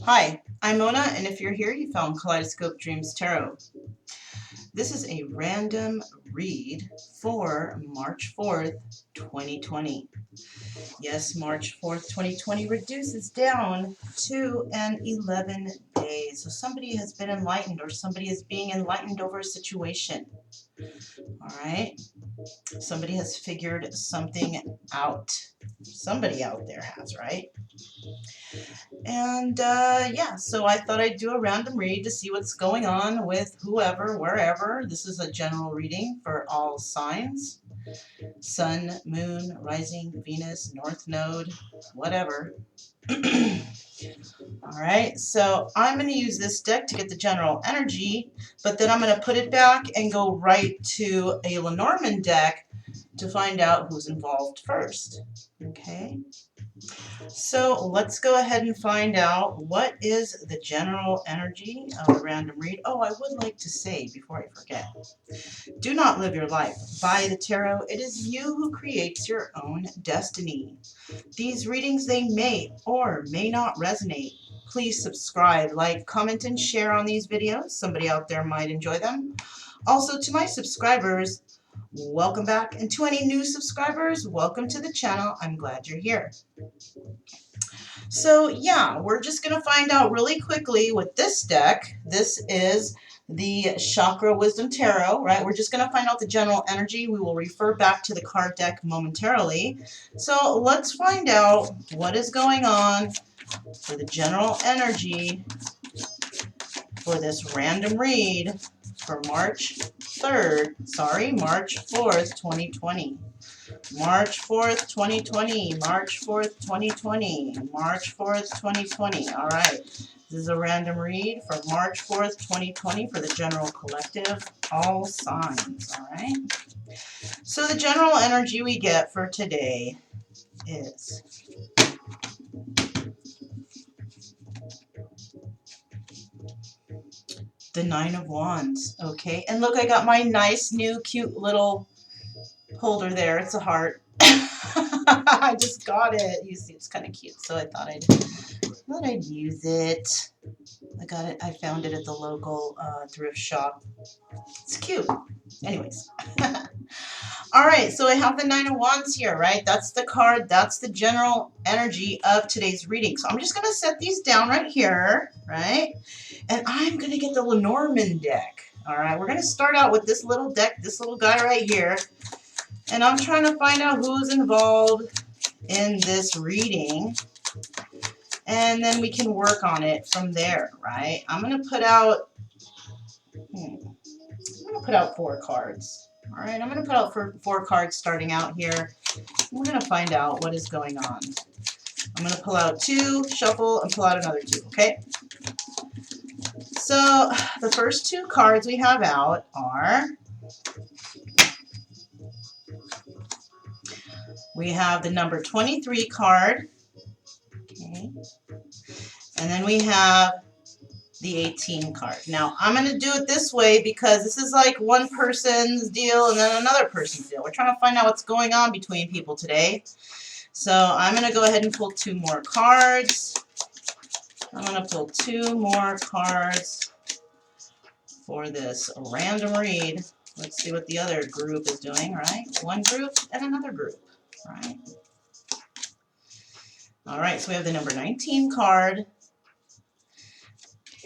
Hi, I'm Mona, and if you're here, you found Kaleidoscope Dreams Tarot. This is a random read for March 4th, 2020. Yes, March 4th, 2020 reduces down to an 11 days. So somebody has been enlightened, or somebody is being enlightened over a situation. All right? Somebody has figured something out. Somebody out there has, right? And yeah, so I thought I'd do a random read to see what's going on with whoever, wherever. This is a general reading for all signs. Sun, Moon, Rising, Venus, North Node, whatever. All right, so I'm going to use this deck to get the general energy, but then I'm going to put it back and go right to a Lenormand deck to find out who's involved first. Okay. So let's go ahead and find out what is the general energy of a random read. Oh, I would like to say before I forget, do not live your life by the tarot. It is you who creates your own destiny. These readings, they may or may not resonate. Please subscribe, like, comment, and share on these videos. Somebody out there might enjoy them. Also, to my subscribers, welcome back. And to any new subscribers, welcome to the channel. I'm glad you're here. So yeah, we're just going to find out really quickly with this deck. This is the Chakra Wisdom Tarot, right? We're just going to find out the general energy. We will refer back to the card deck momentarily. So let's find out what is going on for the general energy for this random read for March 4th, 2020. March 4th, 2020, March 4th, 2020, March 4th, 2020. All right. This is a random read for March 4th, 2020 for the general collective, all signs. All right. So the general energy we get for today is the Nine of Wands. Okay. And look, I got my nice, new, cute little holder there. It's a heart. I just got it. You see, it's kind of cute, so I thought I'd use it. I got it. I found it at the local thrift shop. It's cute. Anyways. All right, so I have the Nine of Wands here, right? That's the card. That's the general energy of today's reading. So I'm just going to set these down right here, right? And I'm going to get the Lenormand deck. All right, we're going to start out with this little deck, this little guy right here. And I'm trying to find out who's involved in this reading. And then we can work on it from there, right? I'm going to put out, four cards. All right, I'm going to put out four cards starting out here. We're going to find out what is going on. I'm going to pull out two, shuffle, and pull out another two, okay? So the first two cards we have out are, we have the number 23 card, okay, and then we have the 18 card. Now, I'm going to do it this way because this is like one person's deal and then another person's deal. We're trying to find out what's going on between people today. So I'm going to go ahead and pull two more cards. I'm going to pull two more cards for this random read. Let's see what the other group is doing, right? One group and another group, right? All right, so we have the number 19 card.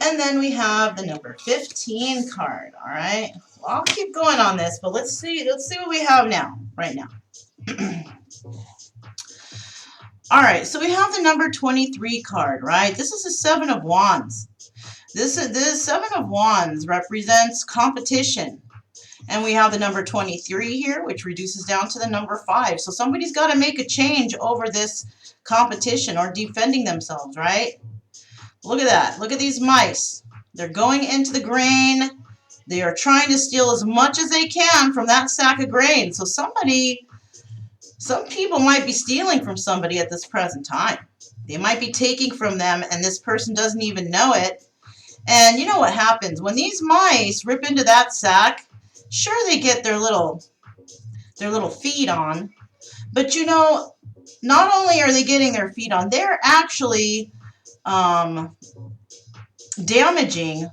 And then we have the number 15 card, all right? Well, I'll keep going on this, but let's see what we have now, right now. All right, so we have the number 23 card, right? This is the Seven of Wands. This Seven of Wands represents competition. And we have the number 23 here, which reduces down to the number 5. So somebody's got to make a change over this competition or defending themselves, right? Look at that. Look at these mice. They're going into the grain. They are trying to steal as much as they can from that sack of grain. So some people might be stealing from somebody at this present time. They might be taking from them, and this person doesn't even know it. And you know what happens? When these mice rip into that sack, sure, they get their little feed on. But you know, not only are they getting their feed on, they're actually damaging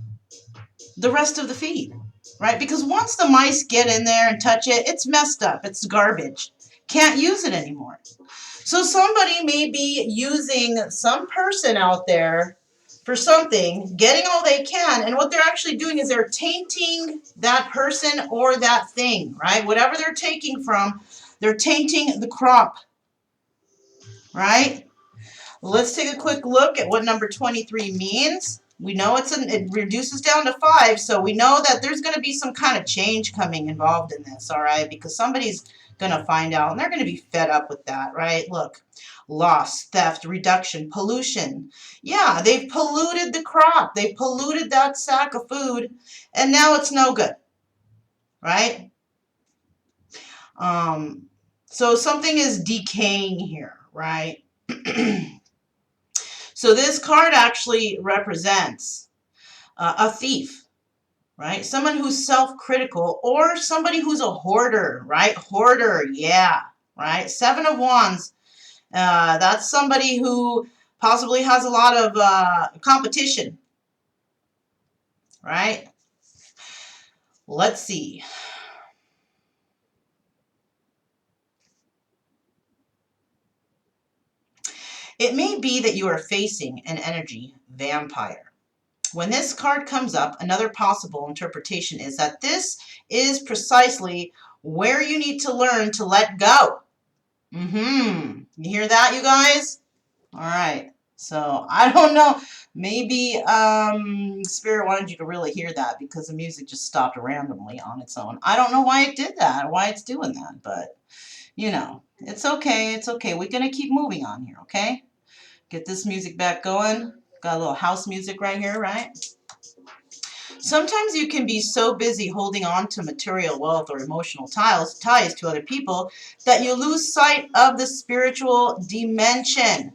the rest of the feed, right? Because once the mice get in there and touch it, it's messed up. It's garbage. Can't use it anymore. So somebody may be using some person out there for something, getting all they can, and what they're actually doing is they're tainting that person or that thing, right? Whatever they're taking from, they're tainting the crop, right? Let's take a quick look at what number 23 means. We know it reduces down to 5, so we know that there's going to be some kind of change coming involved in this, all right? Because somebody's going to find out, and they're going to be fed up with that, right? Look, loss, theft, reduction, pollution. Yeah, they've polluted the crop. They polluted that sack of food, and now it's no good, right? So something is decaying here, right? So this card actually represents a thief, right? Someone who's self-critical or somebody who's a hoarder, right? Hoarder, yeah, right? 7 of Wands, that's somebody who possibly has a lot of competition, right? Let's see. It may be that you are facing an energy vampire. When this card comes up, another possible interpretation is that this is precisely where you need to learn to let go. You hear that, you guys? All right. So I don't know. Maybe Spirit wanted you to really hear that because the music just stopped randomly on its own. I don't know why it did that, why it's doing that, but you know, it's okay. It's okay. We're gonna keep moving on here, okay? Get this music back going. Got a little house music right here, right? Sometimes you can be so busy holding on to material wealth or emotional ties to other people that you lose sight of the spiritual dimension,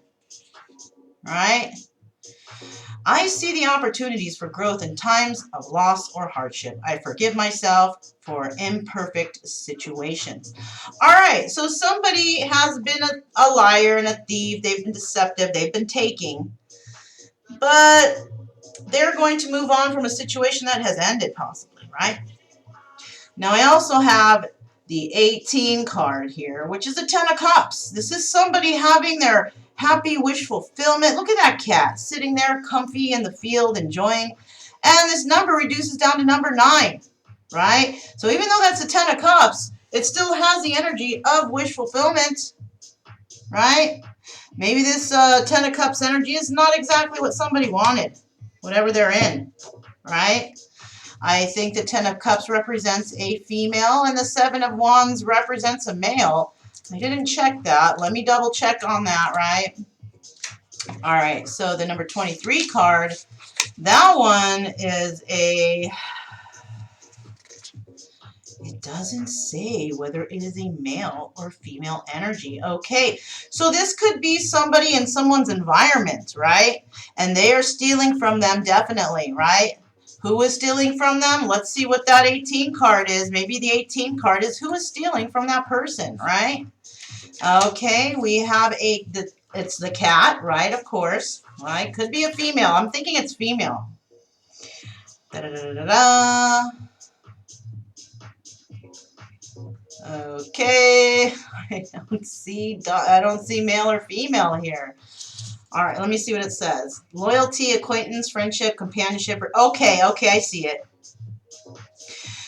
right? I see the opportunities for growth in times of loss or hardship. I forgive myself for imperfect situations. All right, so somebody has been a liar and a thief. They've been deceptive. They've been taking. But they're going to move on from a situation that has ended, possibly, right? Now, I also have the 18 card here, which is the 10 of Cups. This is somebody having their happy wish fulfillment. Look at that cat sitting there comfy in the field enjoying. And this number reduces down to number 9, right? So even though that's a 10 of Cups, it still has the energy of wish fulfillment, right? Maybe this 10 of Cups energy is not exactly what somebody wanted, whatever they're in, right? I think the 10 of Cups represents a female and the 7 of Wands represents a male. I didn't check that. Let me double check on that, right? All right, so the number 23 card, that one is a... It doesn't say whether it is a male or female energy. Okay, so this could be somebody in someone's environment, right? And they are stealing from them definitely, right? Who is stealing from them? Let's see what that 18 card is. Maybe the 18 card is who is stealing from that person, right? Okay, we have it's the cat, right? Of course, right? Could be a female. I'm thinking it's female. Da-da-da-da-da. Okay, I don't see male or female here. All right, let me see what it says. Loyalty, acquaintance, friendship, companionship. Okay, I see it.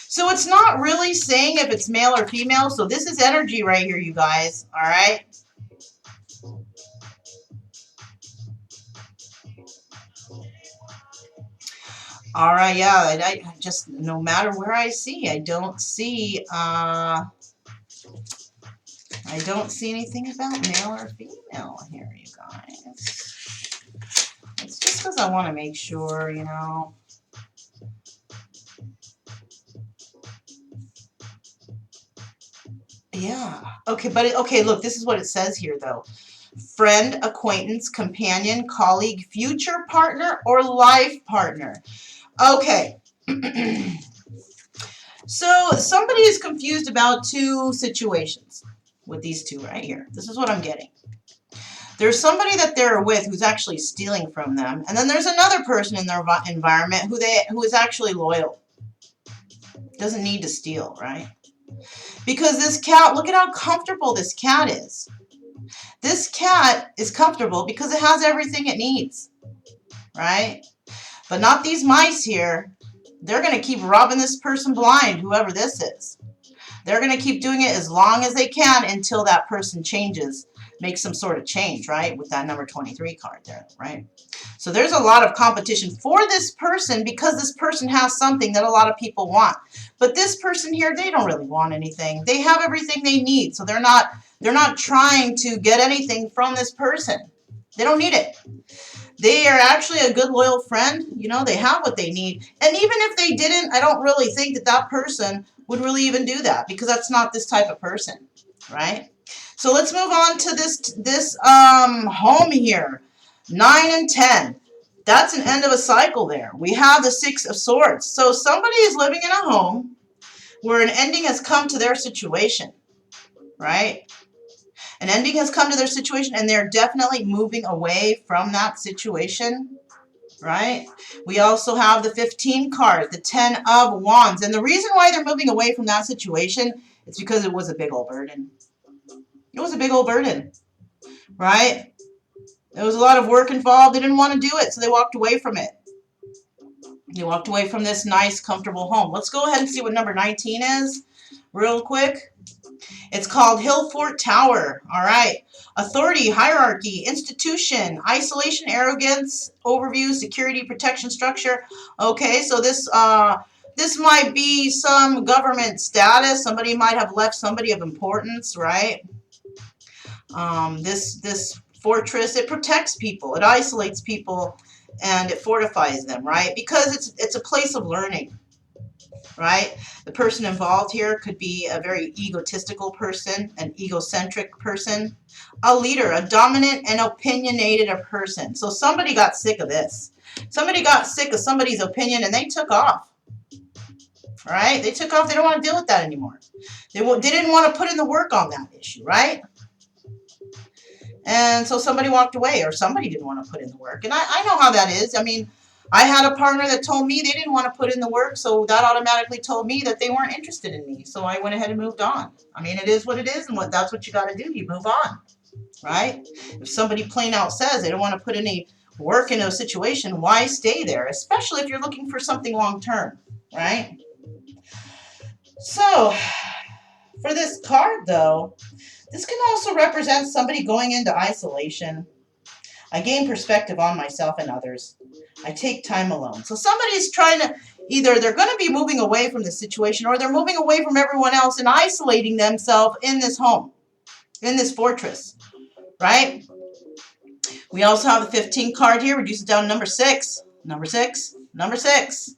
So it's not really saying if it's male or female. So this is energy right here, you guys. All right. All right, yeah. I just, no matter where I see, I don't see anything about male or female here, you guys. It's just because I want to make sure, you know. Yeah. Okay, but okay, look, this is what it says here, though. Friend, acquaintance, companion, colleague, future partner, or life partner. Okay. So somebody is confused about two situations with these two right here. This is what I'm getting. There's somebody that they're with who's actually stealing from them. And then there's another person in their environment who is actually loyal. Doesn't need to steal, right? Because this cat, look at how comfortable this cat is. This cat is comfortable because it has everything it needs, right? But not these mice here. They're going to keep robbing this person blind, whoever this is. They're going to keep doing it as long as they can until that person changes, makes some sort of change, right? With that number 23 card there, right? So there's a lot of competition for this person because this person has something that a lot of people want. But this person here, they don't really want anything. They have everything they need. So they're not trying to get anything from this person. They don't need it. They are actually a good, loyal friend. You know, they have what they need. And even if they didn't, I don't really think that that person would really even do that because that's not this type of person, right? So let's move on to this home here. 9 and 10. That's an end of a cycle there. We have the 6 of Swords. So somebody is living in a home where an ending has come to their situation, right? An ending has come to their situation and they're definitely moving away from that situation, right? We also have the 15 card, the 10 of Wands. And the reason why they're moving away from that situation is because it was a big old burden. It was a big old burden, right? There was a lot of work involved. They didn't want to do it, so they walked away from it. They walked away from this nice, comfortable home. Let's go ahead and see what number 19 is real quick. It's called Hillfort Tower. All right. Authority, hierarchy, institution, isolation, arrogance, overview, security, protection, structure. Okay, so this might be some government status. Somebody might have left somebody of importance, right? This fortress, it protects people, it isolates people, and it fortifies them, right? Because it's a place of learning, right? The person involved here could be a very egotistical person, an egocentric person, a leader, a dominant and opinionated person. So somebody got sick of this. Somebody got sick of somebody's opinion and they took off, right? They took off. They don't want to deal with that anymore. They didn't want to put in the work on that issue, right? And so somebody walked away or somebody didn't want to put in the work. And I know how that is. I mean, I had a partner that told me they didn't want to put in the work, so that automatically told me that they weren't interested in me. So I went ahead and moved on. I mean, it is what it is, and that's what you got to do. You move on, right? If somebody plain out says they don't want to put any work into a situation, why stay there? Especially if you're looking for something long-term, right? So for this card, though, this can also represent somebody going into isolation. I gain perspective on myself and others. I take time alone. So somebody's trying to, either they're going to be moving away from the situation or they're moving away from everyone else and isolating themselves in this home, in this fortress, right? We also have the 15 card here. Reduce it down to number 6. Number 6. Number 6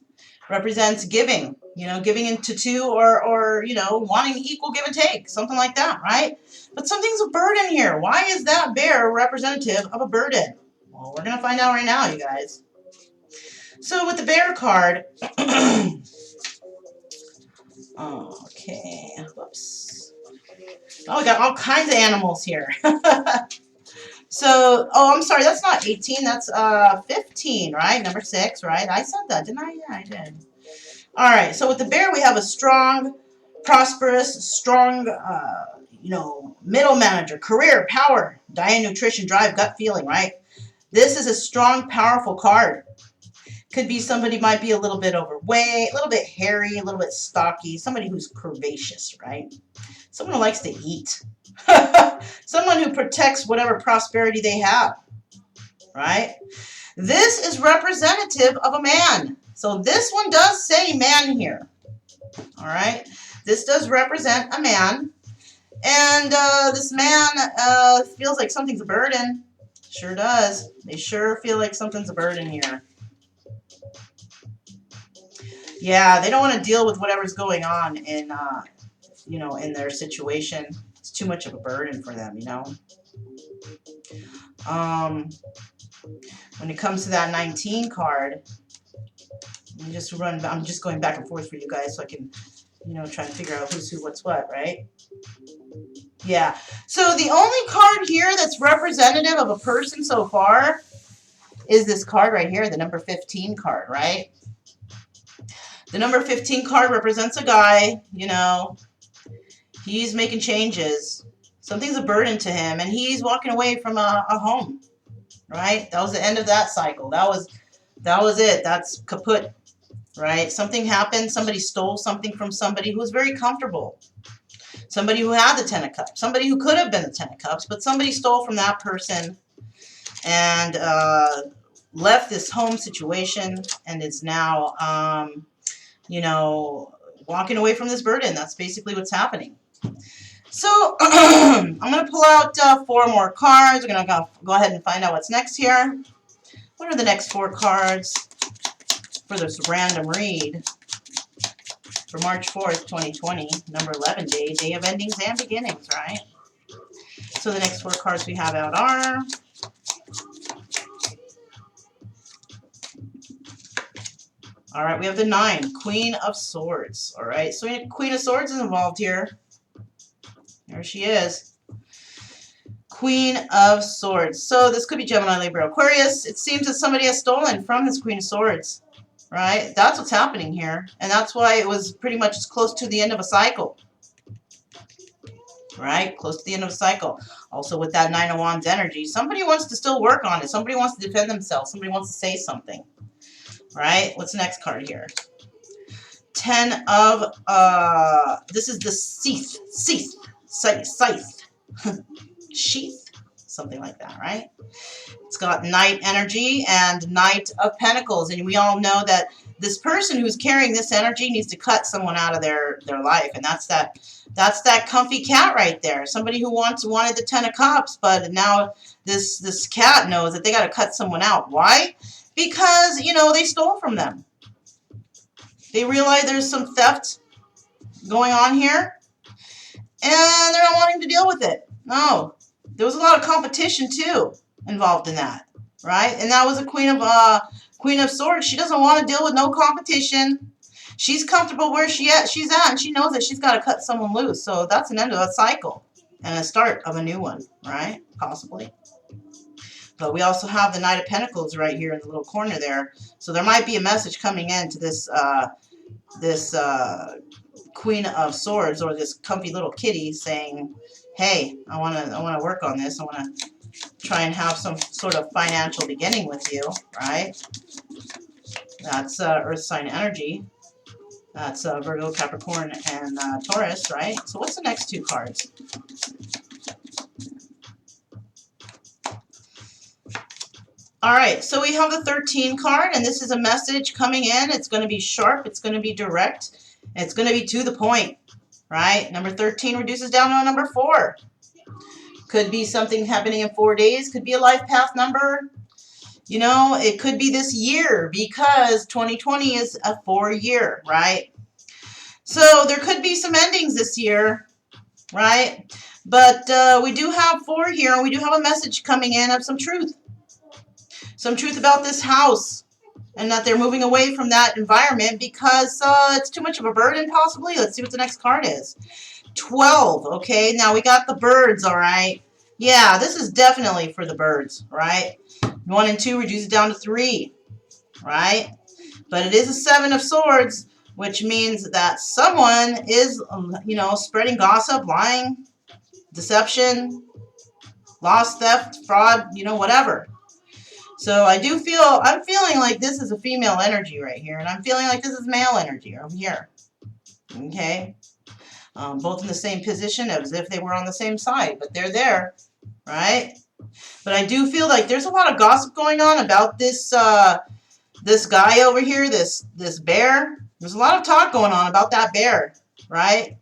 represents giving. You know, giving into two or you know, wanting equal give and take. Something like that, right? But something's a burden here. Why is that bear representative of a burden? Well, we're going to find out right now, you guys. So with the bear card, okay, whoops. Oh, we got all kinds of animals here. So, oh, I'm sorry, that's not 18, that's 15, right? Number 6, right? I said that, didn't I? Yeah, I did. All right, so with the bear, we have a strong, prosperous, strong, you know, middle manager, career, power, diet, nutrition, drive, gut feeling, right? This is a strong, powerful card. Could be somebody might be a little bit overweight, a little bit hairy, a little bit stocky, somebody who's curvaceous, right? Someone who likes to eat. Someone who protects whatever prosperity they have, right? This is representative of a man. So this one does say man here, all right? This does represent a man. And this man feels like something's a burden. Sure does. They sure feel like something's a burden here. Yeah, they don't want to deal with whatever's going on in, you know, in their situation. It's too much of a burden for them, you know. When it comes to that 19 card, I'm just going back and forth for you guys so I can, you know, try and figure out who's who, what's what, right? Yeah. So the only card here that's representative of a person so far is this card right here, the number 15 card, right? The number 15 card represents a guy, you know, he's making changes. Something's a burden to him, and he's walking away from a home, right? That was the end of that cycle. That was it. That's kaput, right? Something happened. Somebody stole something from somebody who was very comfortable. Somebody who had the 10 of Cups. Somebody who could have been the 10 of Cups, but somebody stole from that person and left this home situation and is now, you know, walking away from this burden. That's basically what's happening. So I'm going to pull out 4 more cards. We're going to go ahead and find out what's next here. What are the next 4 cards for this random read for March 4th, 2020, number 11 day of endings and beginnings, right? So the next 4 cards we have out are... All right, we have the 9, Queen of Swords. All right, so Queen of Swords is involved here. There she is. Queen of Swords. So this could be Gemini, Libra, Aquarius. It seems that somebody has stolen from this Queen of Swords, right? That's what's happening here. And that's why it was pretty much as close to the end of a cycle, right? Close to the end of a cycle. Also with that 9 of Wands energy, somebody wants to still work on it. Somebody wants to defend themselves. Somebody wants to say something, right? What's the next card here? 10 of, this is the Scythe, sheath, something like that, right? It's got Knight energy and Knight of Pentacles, and we all know that this person who's carrying this energy needs to cut someone out of their life, and that's that comfy cat right there. Somebody who wanted the 10 of Cups, but now this cat knows that they got to cut someone out. Why? Because, you know, they stole from them. They realize there's some theft going on here, and they're not wanting to deal with it. No. There was a lot of competition, too, involved in that, right? And that was a Queen of Swords. She doesn't want to deal with no competition. She's comfortable where she's at, and she knows that she's got to cut someone loose. So that's an end of a cycle and a start of a new one, right? Possibly. But we also have the Knight of Pentacles right here in the little corner there. So there might be a message coming in to this Queen of Swords, or this comfy little kitty, saying, hey, I want to work on this. I want to try and have some sort of financial beginning with you, right? That's Earth sign energy. That's Virgo, Capricorn, and Taurus, right? So what's the next 2 cards? All right, so we have the 13 card, and this is a message coming in. It's going to be sharp. It's going to be direct. And it's going to be to the point, right? Number 13 reduces down to a number 4. Could be something happening in 4 days. Could be a life path number. You know, it could be this year, because 2020 is a 4-year, right? So there could be some endings this year, right? But we do have 4 here, and we do have a message coming in of some truth. Some truth about this house, and that they're moving away from that environment because it's too much of a burden, possibly. Let's see what the next card is. 12, okay? Now we got the birds, all right? Yeah, this is definitely for the birds, right? 1 and 2 reduce it down to 3, right? But it is a 7 of Swords, which means that someone is, you know, spreading gossip, lying, deception, loss, theft, fraud, you know, whatever. So I'm feeling like this is a female energy right here, and I'm feeling like this is male energy over here. Okay? Both in the same position as if they were on the same side, but they're there, right? But I do feel like there's a lot of gossip going on about this this guy over here, this bear. There's a lot of talk going on about that bear, right?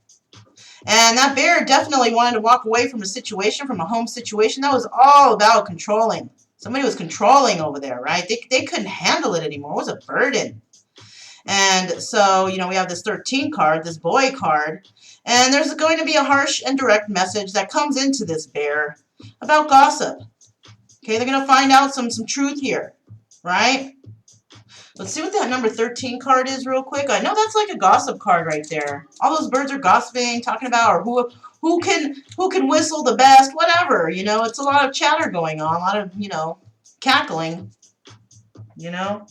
And that bear definitely wanted to walk away from a situation, from a home situation that was all about controlling. Somebody was controlling over there, right? They couldn't handle it anymore. It was a burden. And so, you know, we have this 13 card, this boy card, and there's going to be a harsh and direct message that comes into this bear about gossip. Okay, they're going to find out some truth here, right? Let's see what that number 13 card is real quick. I know that's like a gossip card right there. All those birds are gossiping, talking about, or who who can whistle the best, whatever, you know, it's a lot of chatter going on, a lot of, you know, cackling, you know,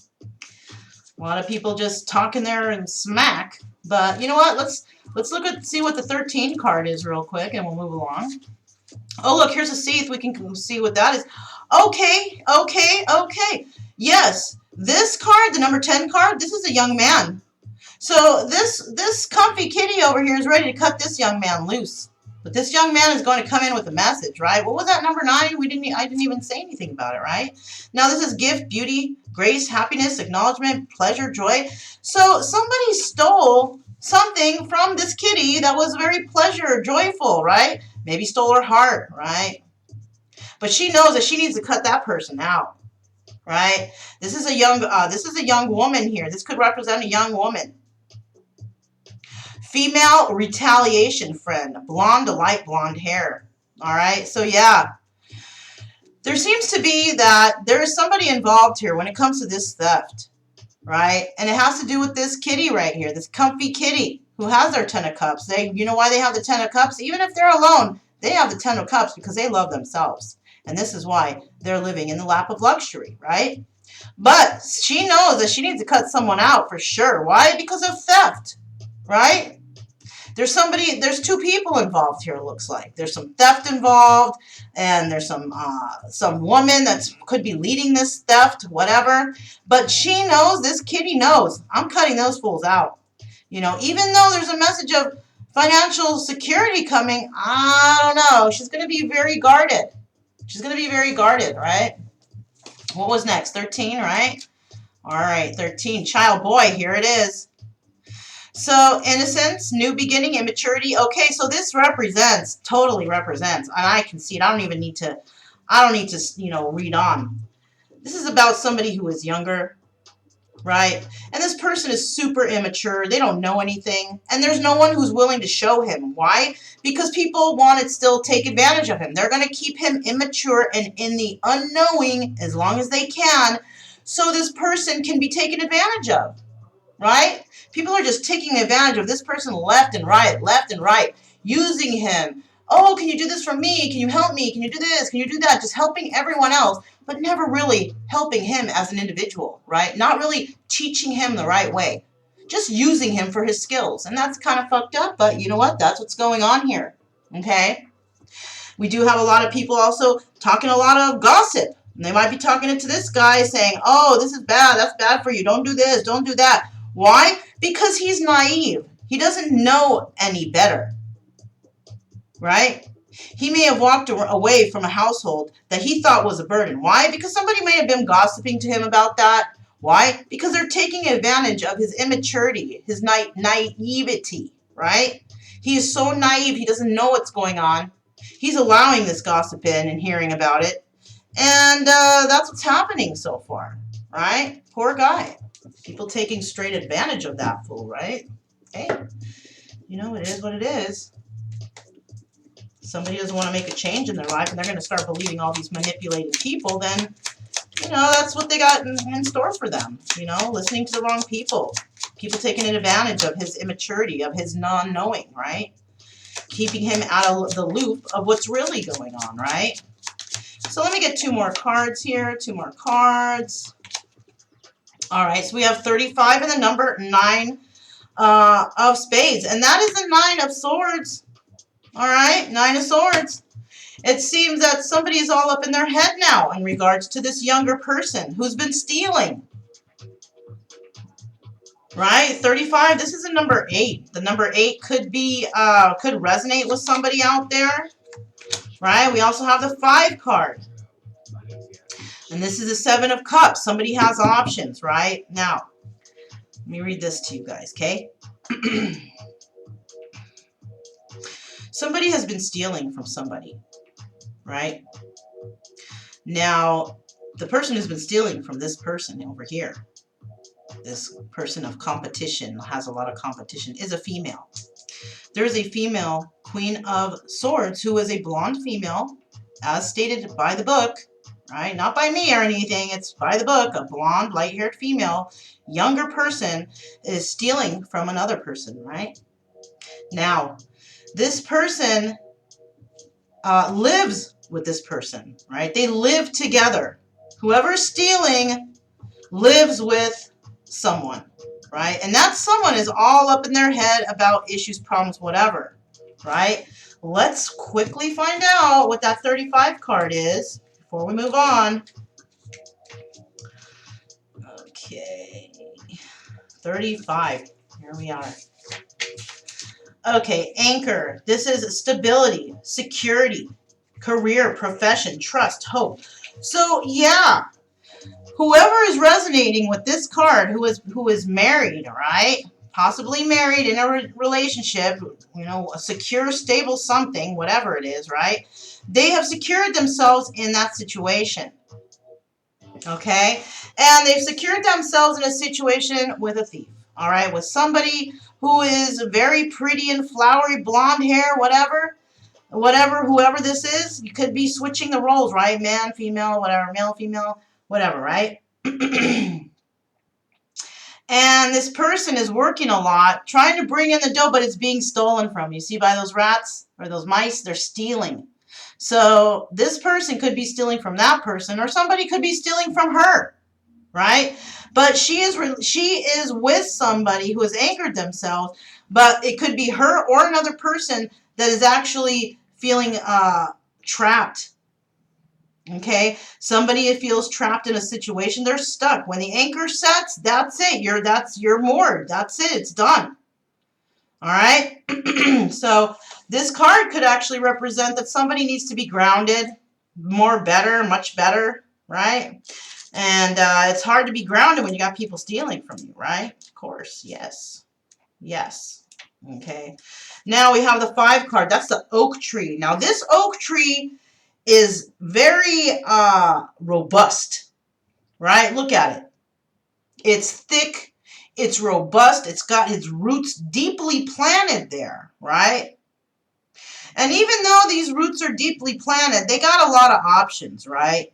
a lot of people just talking there and smack. But you know what, let's see what the 13 card is real quick, and we'll move along. Oh, look, here's a Seath. We can see what that is. Okay, okay, okay. Yes, this card, the number 10 card, this is a young man. So this comfy kitty over here is ready to cut this young man loose. But this young man is going to come in with a message, right? What was that, number 9? I didn't even say anything about it, right? Now this is gift, beauty, grace, happiness, acknowledgement, pleasure, joy. So somebody stole something from this kitty that was very pleasure, joyful, right? Maybe stole her heart, right? But she knows that she needs to cut that person out, right? This is a young woman here. This could represent a young woman. Female retaliation friend, blonde, light blonde hair. All right, so yeah, there seems to be that there is somebody involved here when it comes to this theft, right? And it has to do with this kitty right here, this comfy kitty who has their 10 of cups. You know why they have the 10 of cups? Even if they're alone, they have the 10 of cups because they love themselves. And this is why they're living in the lap of luxury, right? But she knows that she needs to cut someone out for sure. Why? Because of theft, right? There's two people involved here, it looks like. There's some theft involved, and there's some woman that could be leading this theft, whatever. But she knows, this kitty knows, I'm cutting those fools out. You know, even though there's a message of financial security coming, I don't know. She's going to be very guarded. She's going to be very guarded, right? What was next? 13, right? All right, 13. Child boy, here it is. So, innocence, new beginning, immaturity. Okay, so this represents, totally represents, and I can see it. I don't need to, you know, read on. This is about somebody who is younger, right? And this person is super immature. They don't know anything. And there's no one who's willing to show him. Why? Because people want to still take advantage of him. They're going to keep him immature and in the unknowing as long as they can, so this person can be taken advantage of, right? People are just taking advantage of this person left and right, using him. Oh, can you do this for me? Can you help me? Can you do this? Can you do that? Just helping everyone else, but never really helping him as an individual, right? Not really teaching him the right way. Just using him for his skills. And that's kind of fucked up, but you know what? That's what's going on here, okay? We do have a lot of people also talking a lot of gossip. And they might be talking to this guy saying, oh, this is bad. That's bad for you. Don't do this. Don't do that. Why? Because he's naive. He doesn't know any better, right? He may have walked away from a household that he thought was a burden. Why? Because somebody may have been gossiping to him about that. Why? Because they're taking advantage of his immaturity, his naivety, right? He is so naive, he doesn't know what's going on. He's allowing this gossip in and hearing about it. And that's what's happening so far, right? Poor guy. People taking straight advantage of that fool, right? Hey, you know, it is what it is. Somebody doesn't want to make a change in their life and they're going to start believing all these manipulating people, then, you know, that's what they got in store for them. You know, listening to the wrong people. People taking advantage of his immaturity, of his non-knowing, right? Keeping him out of the loop of what's really going on, right? So let me get 2 more cards here. 2 more cards. All right, so we have 35 and the number 9 of spades. And that is the 9 of swords. All right, 9 of swords. It seems that somebody is all up in their head now in regards to this younger person who's been stealing. Right, 35, this is a number 8. The number 8 could be, could resonate with somebody out there. Right, we also have the 5 card. And this is the 7 of cups. Somebody has options, right? Now, let me read this to you guys, okay? Somebody has been stealing from somebody, right? Now, the person who's been stealing from this person over here, this person of competition, has a lot of competition, is a female. There is a female Queen of Swords who is a blonde female, as stated by the book, right? Not by me or anything. It's by the book. A blonde, light-haired female, younger person is stealing from another person, right? Now, this person lives with this person, right? They live together. Whoever's stealing lives with someone, right? And that someone is all up in their head about issues, problems, whatever, right? Let's quickly find out what that 35 card is before we move on. Okay, 35. Here we are. Okay, anchor. This is stability, security, career, profession, trust, hope. So yeah, whoever is resonating with this card, who is married, right? Possibly married in a relationship, you know, a secure, stable something, whatever it is, right? They have secured themselves in that situation. Okay? And they've secured themselves in a situation with a thief. All right? With somebody who is very pretty and flowery, blonde hair, whatever, whoever this is, you could be switching the roles, right? Man, female, whatever, male, female, whatever, right? And this person is working a lot, trying to bring in the dough, but it's being stolen from you. See by those rats or those mice? They're stealing. So this person could be stealing from that person, or somebody could be stealing from her, right? But she is with somebody who has anchored themselves, but it could be her or another person that is actually feeling trapped. Okay, somebody feels trapped in a situation. They're stuck. When the anchor sets, that's it. You're moored. That's it. It's done. All right. So this card could actually represent that somebody needs to be grounded, much better, right? And it's hard to be grounded when you got people stealing from you, right? Of course, yes. Yes. Okay. Now we have the 5 card. That's the oak tree. Now this oak tree is very robust, right? Look at it. It's thick. It's robust. It's got its roots deeply planted there, right? And even though these roots are deeply planted, they got a lot of options, right?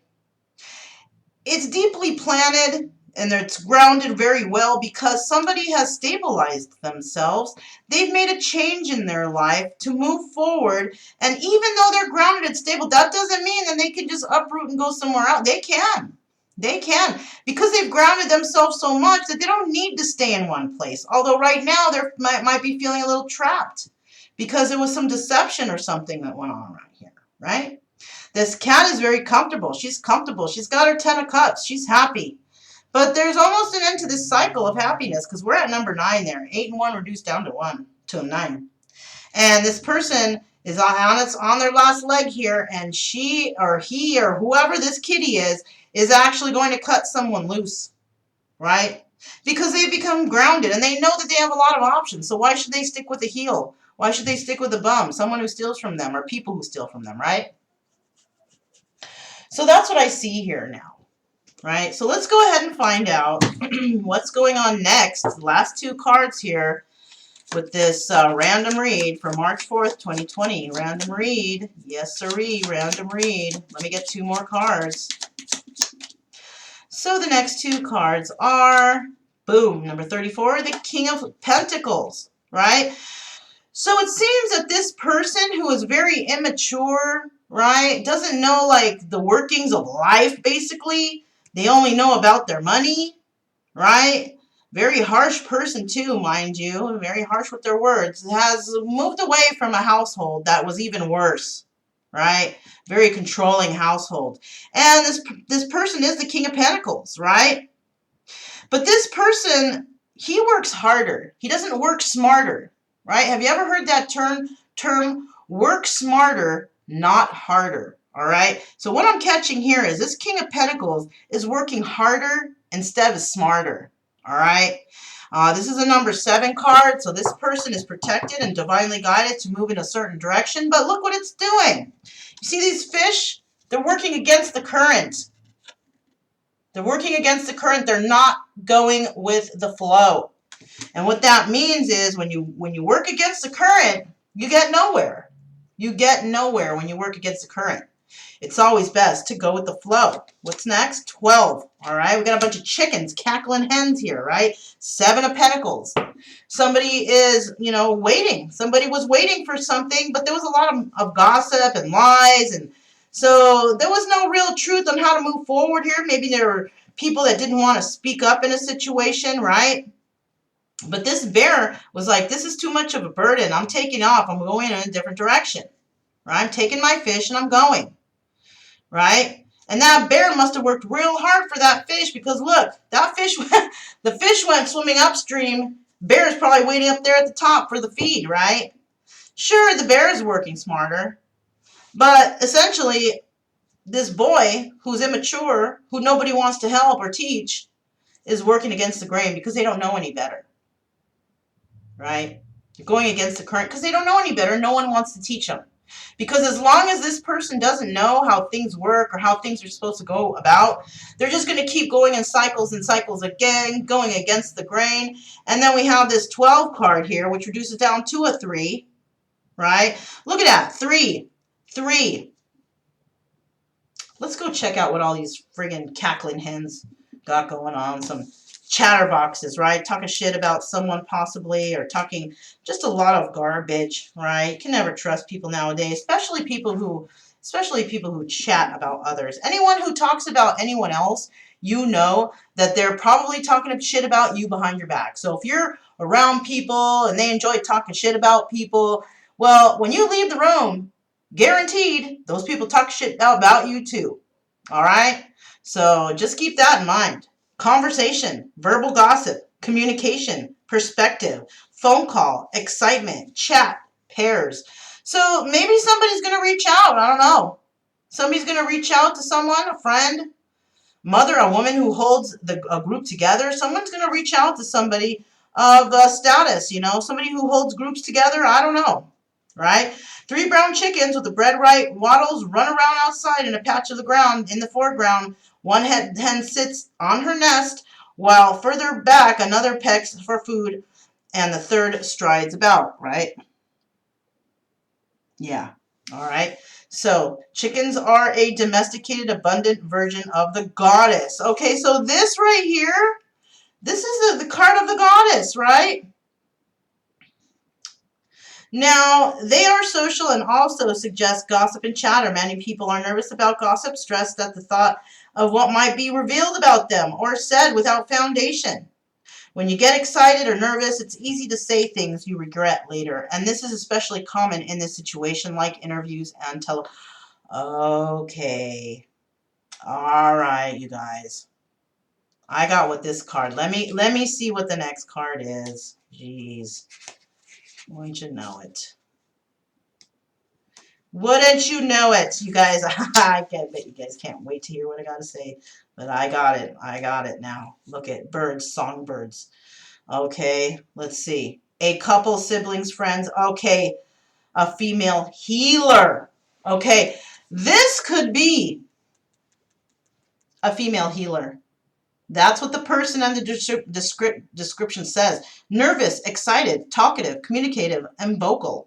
It's deeply planted and it's grounded very well because somebody has stabilized themselves. They've made a change in their life to move forward. And even though they're grounded and stable, that doesn't mean that they can just uproot and go somewhere else. They can. They can. Because they've grounded themselves so much that they don't need to stay in one place. Although right now they might be feeling a little trapped because there was some deception or something that went on right here, right? This cat is very comfortable. She's comfortable. She's got her 10 of cups. She's happy. But there's almost an end to this cycle of happiness because we're at number 9 there. 8 and 1 reduced down to 9. And this person is on their last leg here, and she or he or whoever this kitty is actually going to cut someone loose, right? Because they've become grounded and they know that they have a lot of options. So why should they stick with the heel? Why should they stick with the bum? Someone who steals from them or people who steal from them, right? So that's what I see here now, right? So let's go ahead and find out what's going on next. The last 2 cards here with this random read for March 4th, 2020. Random read. Yes, sirree. Random read. Let me get 2 more cards. So the next 2 cards are, boom, number 34, the King of Pentacles, right? So it seems that this person who is very immature, right, doesn't know like the workings of life, basically. They only know about their money, right? Very harsh person too, mind you. Very harsh with their words. Has moved away from a household that was even worse, right? Very controlling household. And this person is the King of Pentacles, right? But this person, he works harder. He doesn't work smarter, right? Have you ever heard that term work smarter, not harder, all right? So what I'm catching here is this King of Pentacles is working harder instead of smarter, all right? This is a number 7 card, so this person is protected and divinely guided to move in a certain direction, but look what it's doing. You see these fish? They're working against the current. They're working against the current. They're not going with the flow. And what that means is when you work against the current, you get nowhere. You get nowhere when you work against the current. It's always best to go with the flow. What's next? 12. All right, we got a bunch of chickens, cackling hens here, right? 7 of Pentacles. Somebody is, you know, waiting. Somebody was waiting for something, but there was a lot of gossip and lies. And so there was no real truth on how to move forward here. Maybe there were people that didn't want to speak up in a situation, right? But this bear was like, this is too much of a burden. I'm taking off. I'm going in a different direction, right? I'm taking my fish and I'm going, right? And that bear must have worked real hard for that fish because look, that fish, the fish went swimming upstream. Bear is probably waiting up there at the top for the feed, right? Sure, the bear is working smarter, but essentially this boy who's immature, who nobody wants to help or teach, is working against the grain because they don't know any better, right? They're going against the current because they don't know any better. No one wants to teach them. Because as long as this person doesn't know how things work or how things are supposed to go about, they're just going to keep going in cycles and cycles again, going against the grain. And then we have this 12 card here, which reduces down to a 3, right? Look at that, 3, 3. Let's go check out what all these friggin' cackling hens got going on. Some chatterboxes, right? Talking shit about someone possibly, or talking just a lot of garbage, right? You can never trust people nowadays, especially people who chat about others. Anyone who talks about anyone else, you know that they're probably talking shit about you behind your back. So if you're around people and they enjoy talking shit about people, well, when you leave the room, guaranteed those people talk shit about you too. All right? So just keep that in mind. Conversation, verbal gossip, communication, perspective, phone call, excitement, chat, pairs. So maybe somebody's going to reach out. I don't know. Somebody's going to reach out to someone, a friend, mother, a woman who holds a group together. Someone's going to reach out to somebody of status, you know, somebody who holds groups together. I don't know, right? 3 brown chickens with the bread right waddles run around outside in a patch of the ground in the foreground. One hen sits on her nest, while further back another pecks for food, and the third strides about, right? Yeah, all right. So chickens are a domesticated, abundant version of the goddess. Okay, so this right here, this is the card of the goddess, right? Now, they are social and also suggest gossip and chatter. Many people are nervous about gossip, stressed at the thought of what might be revealed about them or said without foundation. When you get excited or nervous, it's easy to say things you regret later. And this is especially common in this situation, like interviews and Okay. All right, you guys. I got what this card. Let me see what the next card is. Jeez. Wouldn't you know it? Wouldn't you know it, you guys? I bet you guys can't wait to hear what I got to say. But I got it. I got it now. Look at birds, songbirds. Okay, let's see. A couple, siblings, friends. Okay, a female healer. Okay, this could be a female healer. That's what the person on the description says. Nervous, excited, talkative, communicative, and vocal.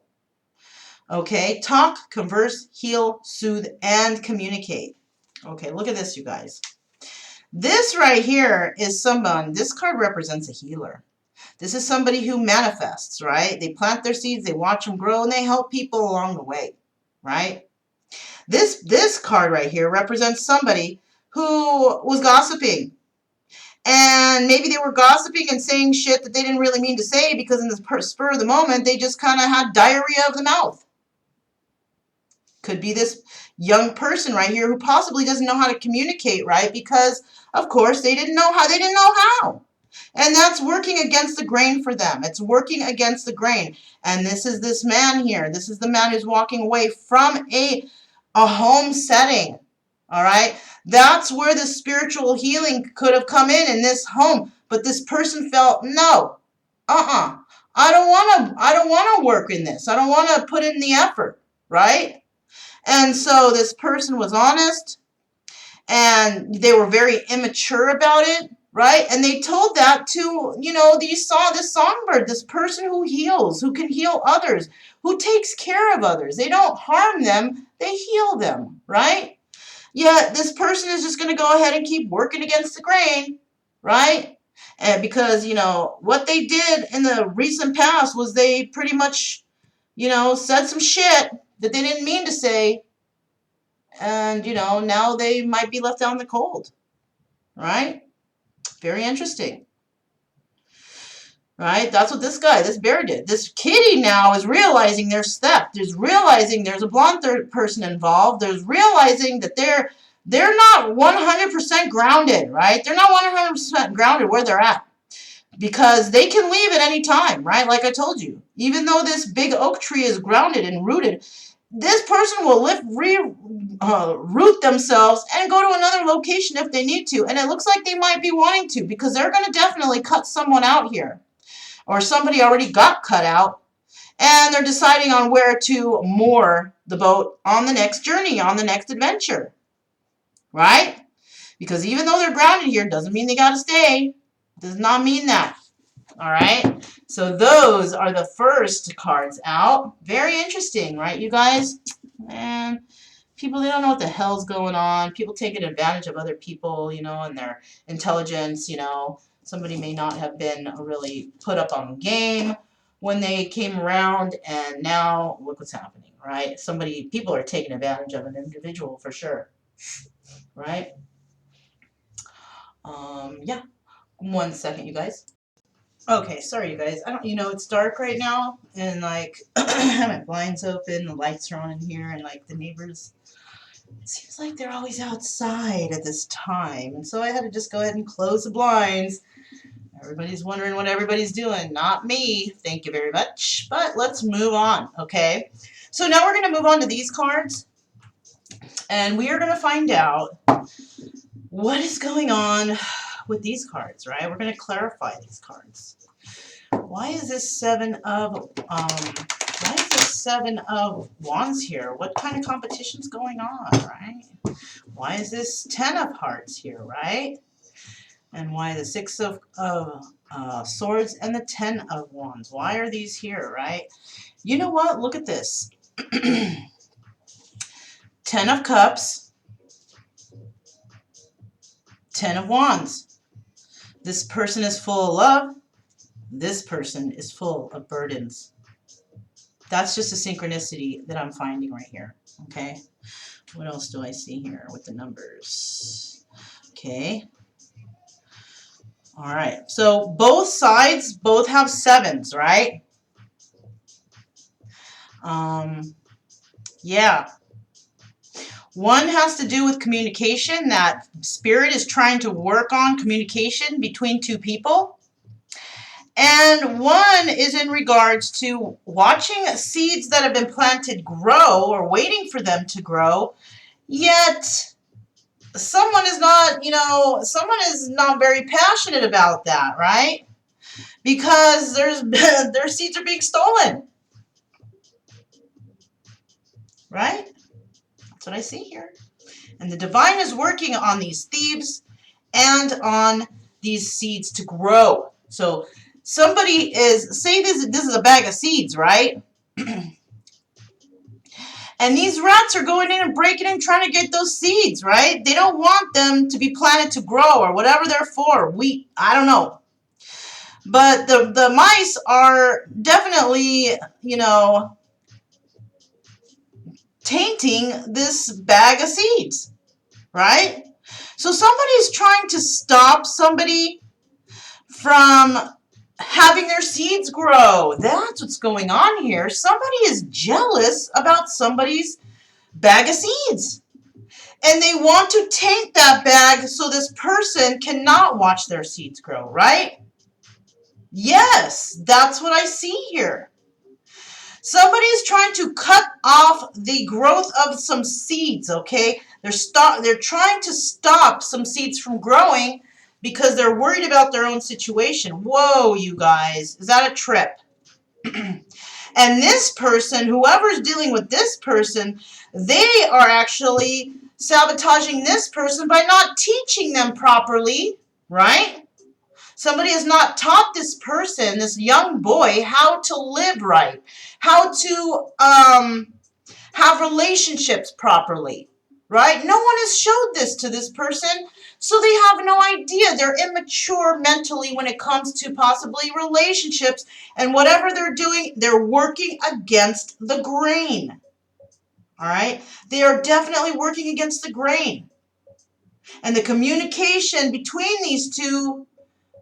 Okay, talk, converse, heal, soothe, and communicate. Okay, look at this, you guys. This right here is someone, this card represents a healer. This is somebody who manifests, right? They plant their seeds, they watch them grow, and they help people along the way, right? This card right here represents somebody who was gossiping. And maybe they were gossiping and saying shit that they didn't really mean to say because in the spur of the moment, they just kind of had diarrhea of the mouth. Could be this young person right here who possibly doesn't know how to communicate, right? Because, of course, they didn't know how. And that's working against the grain for them. It's working against the grain. And this is this man here. This is the man who's walking away from a home setting. All right? That's where the spiritual healing could have come in this home. But this person felt, no, I don't want to work in this. I don't want to put in the effort, right? And so this person was honest, and they were very immature about it, right? And they told that to, this songbird, this person who heals, who can heal others, who takes care of others. They don't harm them, they heal them, right? Yet this person is just going to go ahead and keep working against the grain, right? And because, you know, what they did in the recent past was they pretty much, you know, said some shit that they didn't mean to say. And, you know, now they might be left out in the cold, right? Very interesting. Right? That's what this guy, this bear did. This kitty now is realizing there's theft. There's realizing there's a blonde third person involved. There's realizing that they're not 100% grounded, right? They're not 100% grounded where they're at. Because they can leave at any time, right? Like I told you. Even though this big oak tree is grounded and rooted, this person will root themselves and go to another location if they need to. And it looks like they might be wanting to because they're going to definitely cut someone out here. Or somebody already got cut out, and they're deciding on where to moor the boat on the next journey, on the next adventure, right? Because even though they're grounded here, doesn't mean they got to stay. Does not mean that, all right? So those are the first cards out. Very interesting, right, you guys? Man, people, they don't know what the hell's going on. People taking advantage of other people, you know, and their intelligence, you know. Somebody may not have been really put up on game when they came around, and now look what's happening, right? People are taking advantage of an individual for sure, right? Yeah. 1 second, you guys. Okay, sorry, you guys. You know, it's dark right now, and like, I have my blinds open, the lights are on in here, and like the neighbors, it seems like they're always outside at this time, and so I had to just go ahead and close the blinds. Everybody's wondering what everybody's doing. Not me. Thank you very much. But let's move on, okay? So now we're going to move on to these cards. And we are going to find out what is going on with these cards, right? We're going to clarify these cards. Why is this Seven of Wands here? What kind of competition's going on, right? Why is this 10 of Hearts here, right? And why the 6 of Swords and the 10 of Wands? Why are these here, right? You know what? Look at this. 10 of Cups, 10 of Wands. This person is full of love. This person is full of burdens. That's just a synchronicity that I'm finding right here, okay? What else do I see here with the numbers? Okay. All right, so both sides both have 7s, right? Yeah. One has to do with communication, that spirit is trying to work on communication between two people. And one is in regards to watching seeds that have been planted grow or waiting for them to grow, yet someone is not, you know, someone is not very passionate about that, right? Because their seeds are being stolen. Right? That's what I see here. And the divine is working on these thieves and on these seeds to grow. So somebody is, say this is a bag of seeds, right? And these rats are going in and breaking in, trying to get those seeds, right? They don't want them to be planted to grow or whatever they're for. Wheat, I don't know. But the mice are definitely, you know, tainting this bag of seeds, right? So somebody's trying to stop somebody from having their seeds grow. That's what's going on here. Somebody is jealous about somebody's bag of seeds. And they want to taint that bag so this person cannot watch their seeds grow, right? Yes, that's what I see here. Somebody is trying to cut off the growth of some seeds, okay? They're trying to stop some seeds from growing because they're worried about their own situation. Whoa, you guys, is that a trip? And this person, whoever's dealing with this person, they are actually sabotaging this person by not teaching them properly, right? Somebody has not taught this person, this young boy, how to live right, how to have relationships properly, right? No one has showed this to this person, so they have no idea. They're immature mentally when it comes to possibly relationships, and whatever they're doing, they're working against the grain. All right? They are definitely working against the grain. And the communication between these two,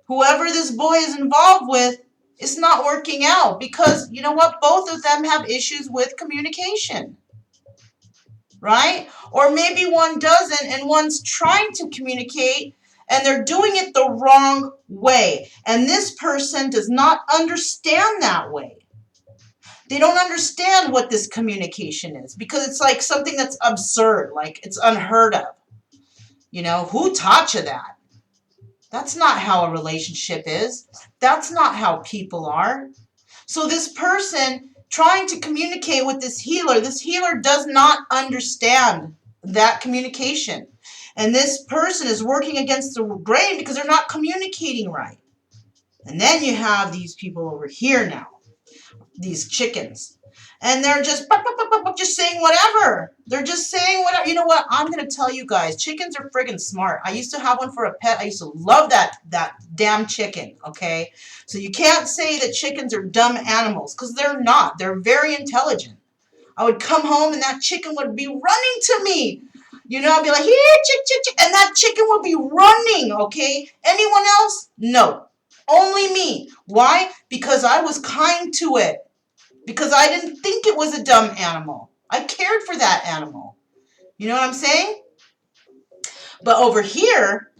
whoever this boy is involved with, is not working out because, you know what? Both of them have issues with communication. Right? Or maybe one doesn't and one's trying to communicate and they're doing it the wrong way. And this person does not understand that way. They don't understand what this communication is because it's like something that's absurd, like it's unheard of. You know, who taught you that? That's not how a relationship is. That's not how people are. So this person trying to communicate with this healer does not understand that communication. And this person is working against the grain because they're not communicating right. And then you have these people over here now, these chickens. And they're just saying whatever. They're just saying whatever. You know what? I'm going to tell you guys, chickens are friggin' smart. I used to have one for a pet. I used to love that damn chicken, okay? So you can't say that chickens are dumb animals because they're not. They're very intelligent. I would come home and that chicken would be running to me. You know, I'd be like, here, chick, and that chicken would be running, okay? Anyone else? No. Only me. Why? Because I was kind to it. Because I didn't think it was a dumb animal. I cared for that animal. You know what I'm saying? But over here,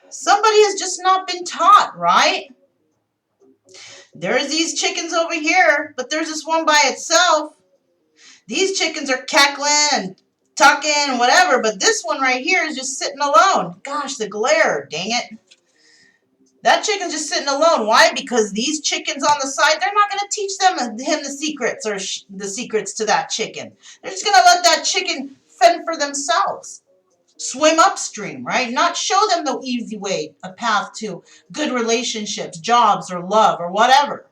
somebody has just not been taught, right? There's these chickens over here, but there's this one by itself. These chickens are cackling and talking and whatever, but this one right here is just sitting alone. Gosh, the glare, dang it. That chicken's just sitting alone. Why? Because these chickens on the side, they're not going to teach him the secrets or the secrets to that chicken. They're just going to let that chicken fend for themselves. Swim upstream, right? Not show them the easy way, a path to good relationships, jobs, or love, or whatever.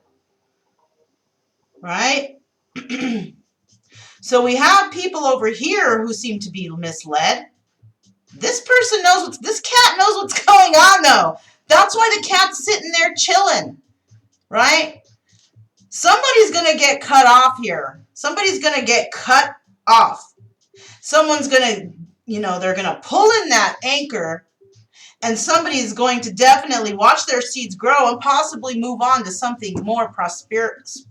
Right? So we have people over here who seem to be misled. This cat knows what's going on, though. That's why the cat's sitting there chilling, right? Somebody's going to get cut off here. Somebody's going to get cut off. Someone's going to, you know, they're going to pull in that anchor, and somebody's going to definitely watch their seeds grow and possibly move on to something more prosperous,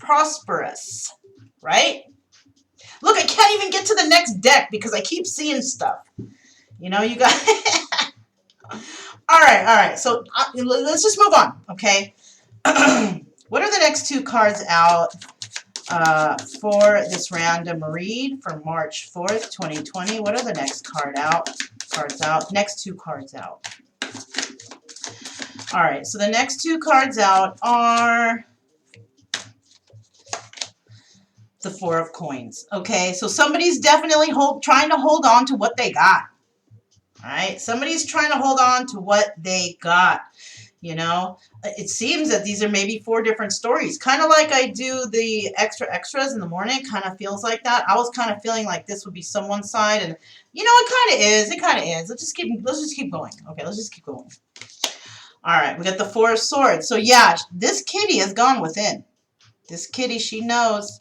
right? Look, I can't even get to the next deck because I keep seeing stuff. You know, you guys... All right. So let's just move on, okay? What are the next two cards out for this random read for March 4th, 2020? What are the next cards out? Next two cards out. All right, so the next two cards out are the Four of Coins. Okay, so somebody's definitely trying to hold on to what they got. All right, somebody's trying to hold on to what they got. You know, it seems that these are maybe four different stories. Kind of like I do the extras in the morning. Kind of feels like that. I was kind of feeling like this would be someone's side, and you know, it kind of is. It kind of is. Let's just keep going. Okay, let's just keep going. All right, we got the Four of Swords. So yeah, this kitty has gone within. This kitty, she knows.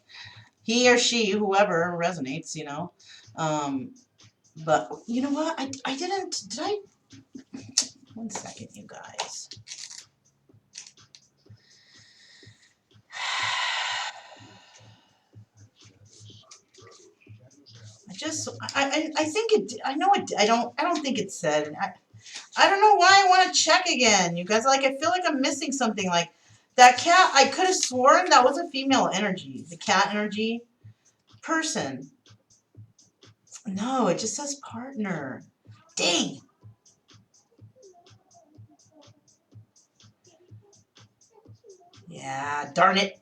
He or she, whoever resonates, you know. But you know what? Did I? One second, you guys. I think it, I know it, I don't think it said. I don't know why I want to check again. You guys, like, I feel like I'm missing something. Like, that cat, I could have sworn that was a female energy. The cat energy person. No, it just says partner. Dang. Yeah, darn it.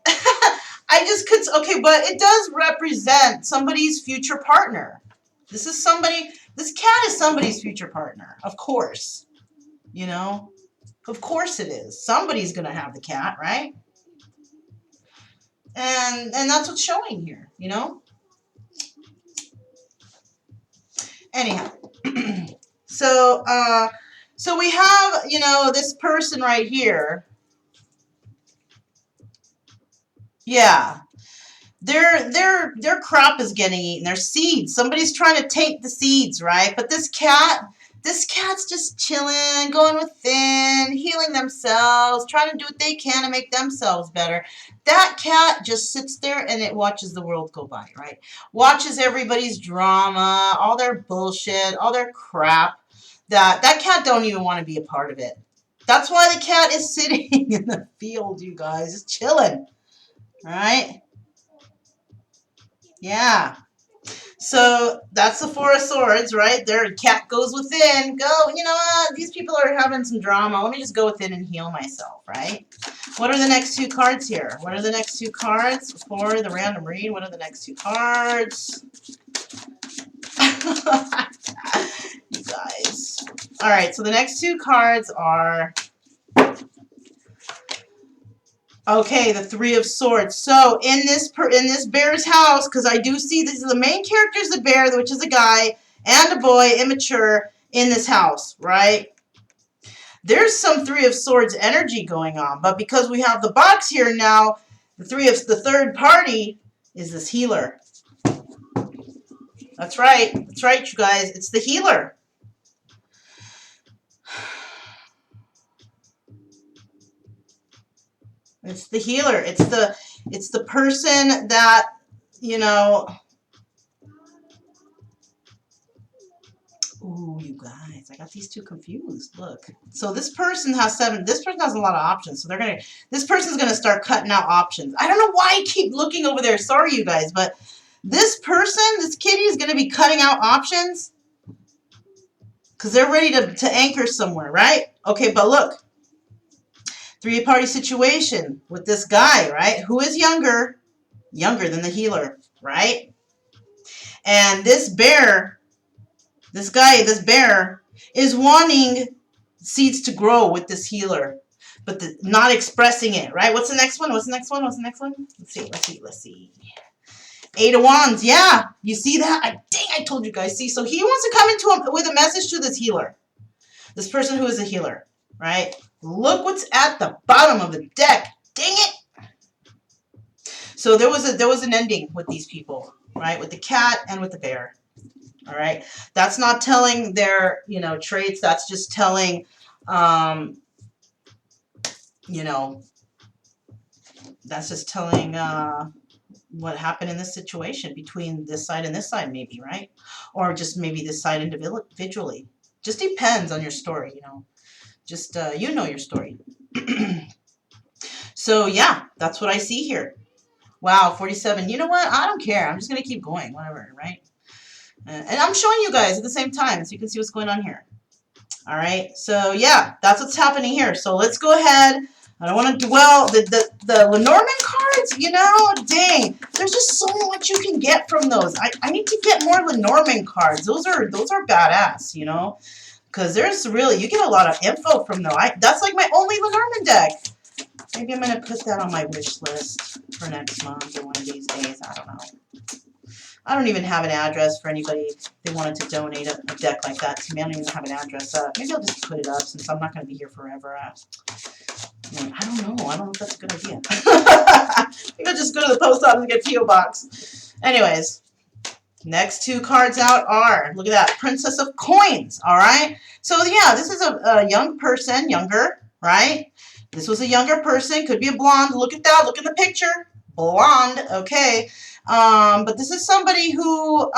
I just could, okay, but it does represent somebody's future partner. This cat is somebody's future partner, of course. You know, of course it is. Somebody's going to have the cat, right? And that's what's showing here, you know? Anyhow. So, so we have, you know, this person right here. Yeah. Their crop is getting eaten. Their seeds. Somebody's trying to take the seeds, right? But this cat's just chilling, going within, healing themselves, trying to do what they can to make themselves better. That cat just sits there and it watches the world go by, right? Watches everybody's drama, all their bullshit, all their crap. That cat don't even want to be a part of it. That's why the cat is sitting in the field, you guys, just chilling, right? Yeah. So that's the Four of Swords, right? Their cat goes within. Go, you know what? These people are having some drama. Let me just go within and heal myself, right? What are the next two cards here? What are the next two cards for the random read? What are the next two cards? You guys. All right, so the next two cards are... Okay, the Three of Swords. So in this bear's house, because I do see these are the main characters, the bear, which is a guy, and a boy, immature, in this house, right? There's some Three of Swords energy going on, but because we have the box here now, the third party is this healer. That's right, you guys. It's the healer. It's the healer. It's the person that, you know. Ooh, you guys, I got these two confused. Look. So this person has this person has a lot of options. So this person's gonna start cutting out options. I don't know why I keep looking over there. Sorry, you guys, but this kitty is gonna be cutting out options because they're ready to anchor somewhere, right? Okay, but look. Three-party situation with this guy, right? Who is younger than the healer, right? And this bear is wanting seeds to grow with this healer, but not expressing it, right? What's the next one? Let's see. Eight of Wands, yeah. You see that? Dang, I told you guys. See, so he wants to come into him with a message to this healer. This person who is a healer, right? Look what's at the bottom of the deck. Dang it. So there was an ending with these people, right? With the cat and with the bear. All right. That's not telling their, you know, traits. That's just telling, you know, that's just telling what happened in this situation between this side and this side, maybe, right? Or just maybe this side individually. Just depends on your story, you know. Just, you know your story. So, yeah, that's what I see here. Wow, 47. You know what? I don't care. I'm just going to keep going, whatever, right? And I'm showing you guys at the same time so you can see what's going on here. All right, so yeah, that's what's happening here. So let's go ahead. I don't want to dwell. The Lenormand cards, you know, dang, there's just so much you can get from those. I need to get more Lenormand cards. Those are badass, you know, because there's really, you get a lot of info from them. That's like my only Lenormand deck. Maybe I'm going to put that on my wish list for next month or one of these days. I don't know. I don't even have an address for anybody if they wanted to donate a deck like that to me. I don't even have an address up. Maybe I'll just put it up since I'm not going to be here forever. I don't know. I don't know if that's a good idea. Maybe I'll just go to the post office and get a P.O. box. Anyways, next two cards out are, look at that, Princess of Coins, all right? So, yeah, this is a young person, younger, right? This was a younger person, could be a blonde. Look at that. Look in the picture. Blonde, okay. But this is somebody who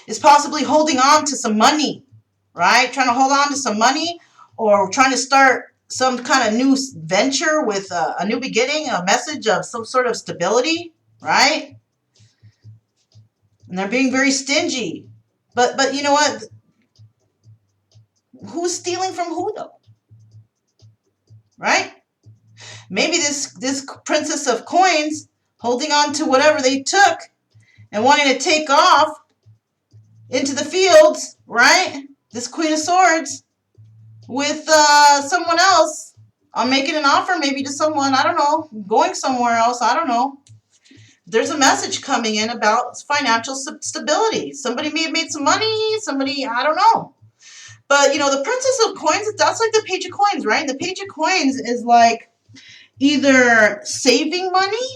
is possibly holding on to some money, right? Trying to hold on to some money or trying to start some kind of new venture with a new beginning, a message of some sort of stability, right? And they're being very stingy. But you know what? Who's stealing from who, though? Right? Maybe this Princess of Coins holding on to whatever they took and wanting to take off into the fields, right? This Queen of Swords with someone else. I'm making an offer maybe to someone, I don't know, going somewhere else, I don't know. there's a message coming in about financial stability. Somebody may have made some money, somebody, I don't know. But, you know, the Princess of Coins, that's like the Page of Coins, right? And the Page of Coins is like either saving money,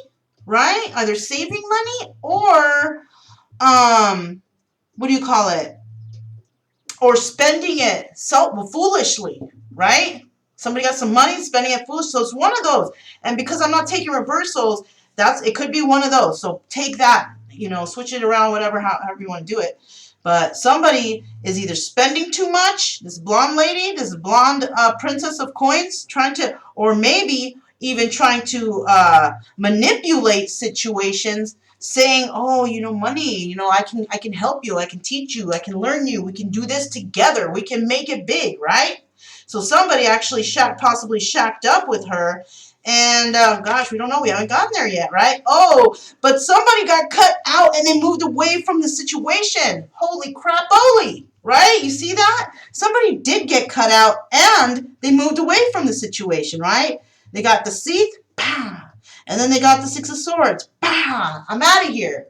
right? Either saving money or, what do you call it? Or spending it foolishly, right? Somebody got some money, spending it foolishly. So it's one of those. And because I'm not taking reversals, it could be one of those. So take that, you know, switch it around, whatever, however you want to do it. But somebody is either spending too much, this blonde lady, this blonde Princess of Coins, trying to, or maybe even trying to manipulate situations, saying, oh, you know, money, you know, I can help you, I can teach you, I can learn you, we can do this together, we can make it big, right? So somebody actually possibly shacked up with her, and gosh, we don't know, we haven't gotten there yet, right? Oh, but somebody got cut out and they moved away from the situation. Holy crap-oli, right? You see that? Somebody did get cut out and they moved away from the situation, right? They got the Seath, and then they got the Six of Swords. Bah! I'm out of here.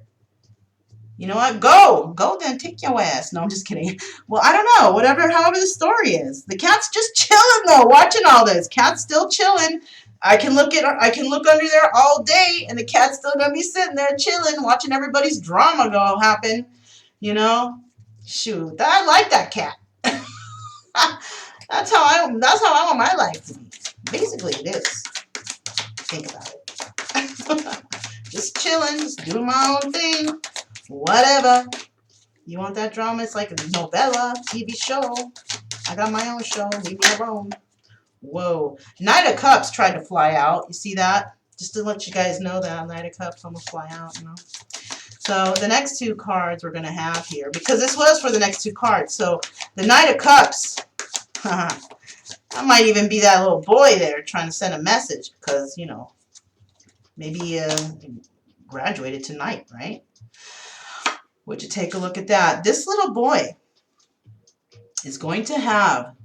You know what? Go then, take your ass. No, I'm just kidding. Well, I don't know. However the story is. The cat's just chilling though, watching all this. Cat's still chilling. I can look under there all day, and the cat's still gonna be sitting there chilling, watching everybody's drama go happen. You know, shoot, I like that cat. That's how I want my life to be. Basically, it is. Think about it. Just chilling, just doing my own thing. Whatever. You want that drama? It's like a novella, TV show. I got my own show. Leave me alone. Whoa. Knight of Cups tried to fly out. You see that? Just to let you guys know that Knight of Cups almost fly out, you know. So the next two cards we're going to have here, because this was for the next two cards. So the Knight of Cups. That might even be that little boy there trying to send a message because, you know, maybe graduated tonight, right? Would you take a look at that? This little boy is going to have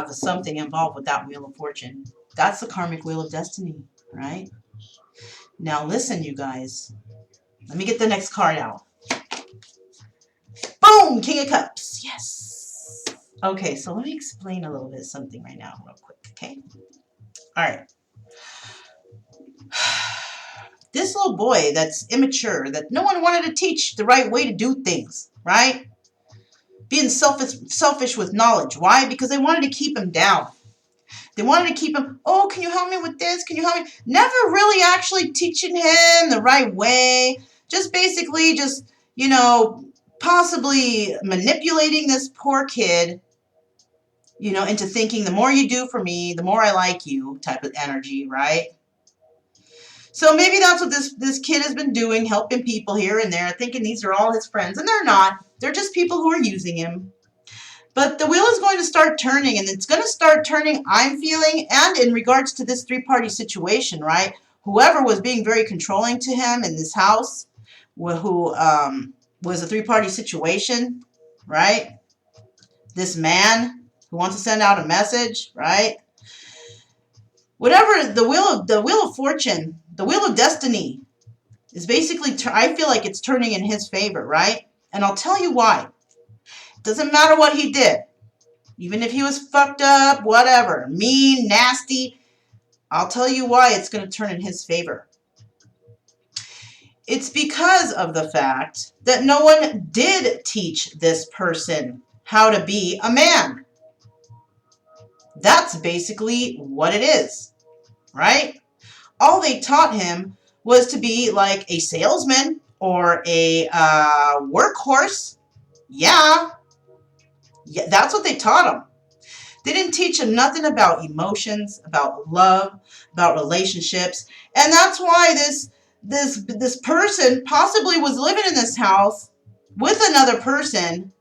something involved with that Wheel of Fortune. That's the karmic Wheel of Destiny, right? Now listen, you guys. Let me get the next card out. Boom! King of Cups. Yes. Okay, so let me explain a little bit something right now real quick, okay? All right. This little boy that's immature, that no one wanted to teach the right way to do things, right? Being selfish with knowledge. Why? Because they wanted to keep him down. They wanted to keep him, oh, can you help me with this? Can you help me? Never really actually teaching him the right way. Just basically just, you know, possibly manipulating this poor kid, you know, into thinking the more you do for me, the more I like you type of energy, right? So maybe that's what this kid has been doing, helping people here and there, thinking these are all his friends. And they're not. They're just people who are using him. But the wheel is going to start turning, and it's going to start turning, I'm feeling, and in regards to this three-party situation, right? Whoever was being very controlling to him in this house, who was a three-party situation, right? This man who wants to send out a message, right? Whatever, the wheel of fortune, the wheel of destiny is basically, I feel like it's turning in his favor, right? And I'll tell you why. Doesn't matter what he did. Even if he was fucked up, whatever, mean, nasty, I'll tell you why it's going to turn in his favor. It's because of the fact that no one did teach this person how to be a man. That's basically what it is, right? All they taught him was to be like a salesman or a workhorse. Yeah, that's what they taught him. They didn't teach him nothing about emotions, about love, about relationships. And that's why this person possibly was living in this house with another person,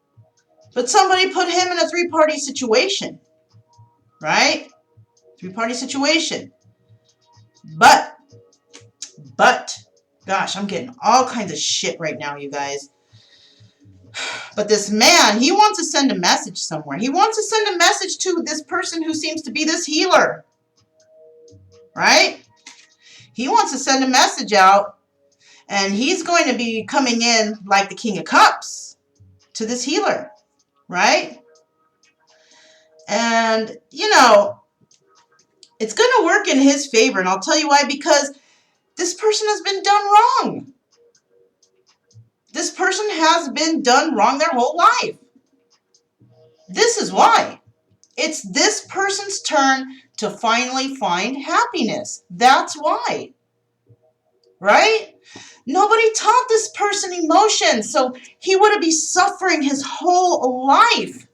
but somebody put him in a three-party situation, right? Three-party situation. But, gosh, I'm getting all kinds of shit right now, you guys. But this man, he wants to send a message somewhere. He wants to send a message to this person who seems to be this healer. right? He wants to send a message out, and he's going to be coming in like the King of Cups to this healer, right? And, you know, it's going to work in his favor, and I'll tell you why. Because this person has been done wrong. This person has been done wrong their whole life. This is why. It's this person's turn to finally find happiness. That's why. Right? Nobody taught this person emotions, so he would be suffering his whole life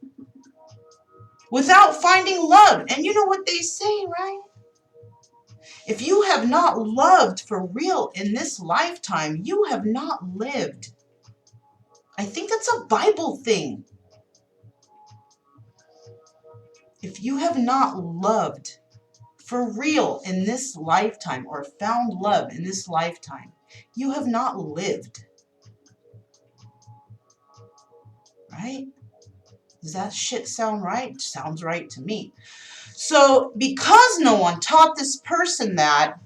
without finding love. And you know what they say, right? If you have not loved for real in this lifetime, you have not lived. I think that's a Bible thing. If you have not loved for real in this lifetime or found love in this lifetime, you have not lived. Right? Does that shit sound right? Sounds right to me. So because no one taught this person that,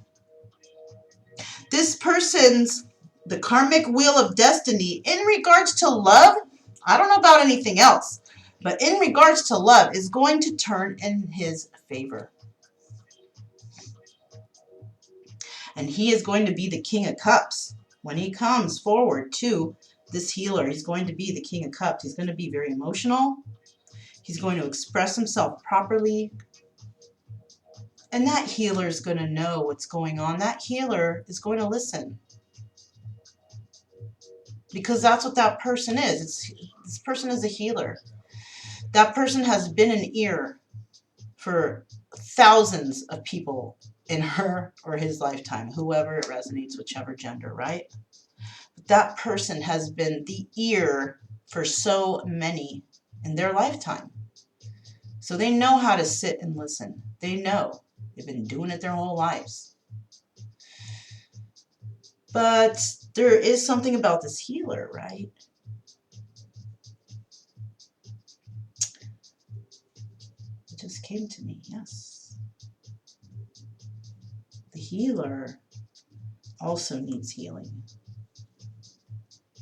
this person's, the karmic wheel of destiny in regards to love, I don't know about anything else, but in regards to love is going to turn in his favor. And he is going to be the King of Cups. When he comes forward to this healer, he's going to be the King of Cups. He's going to be very emotional. He's going to express himself properly. And that healer is going to know what's going on. That healer is going to listen. Because that's what that person is. This person is a healer. That person has been an ear for thousands of people in her or his lifetime, whoever it resonates, whichever gender, right? But that person has been the ear for so many in their lifetime. So they know how to sit and listen. They know. They've been doing it their whole lives. But there is something about this healer, right? It just came to me, yes. The healer also needs healing.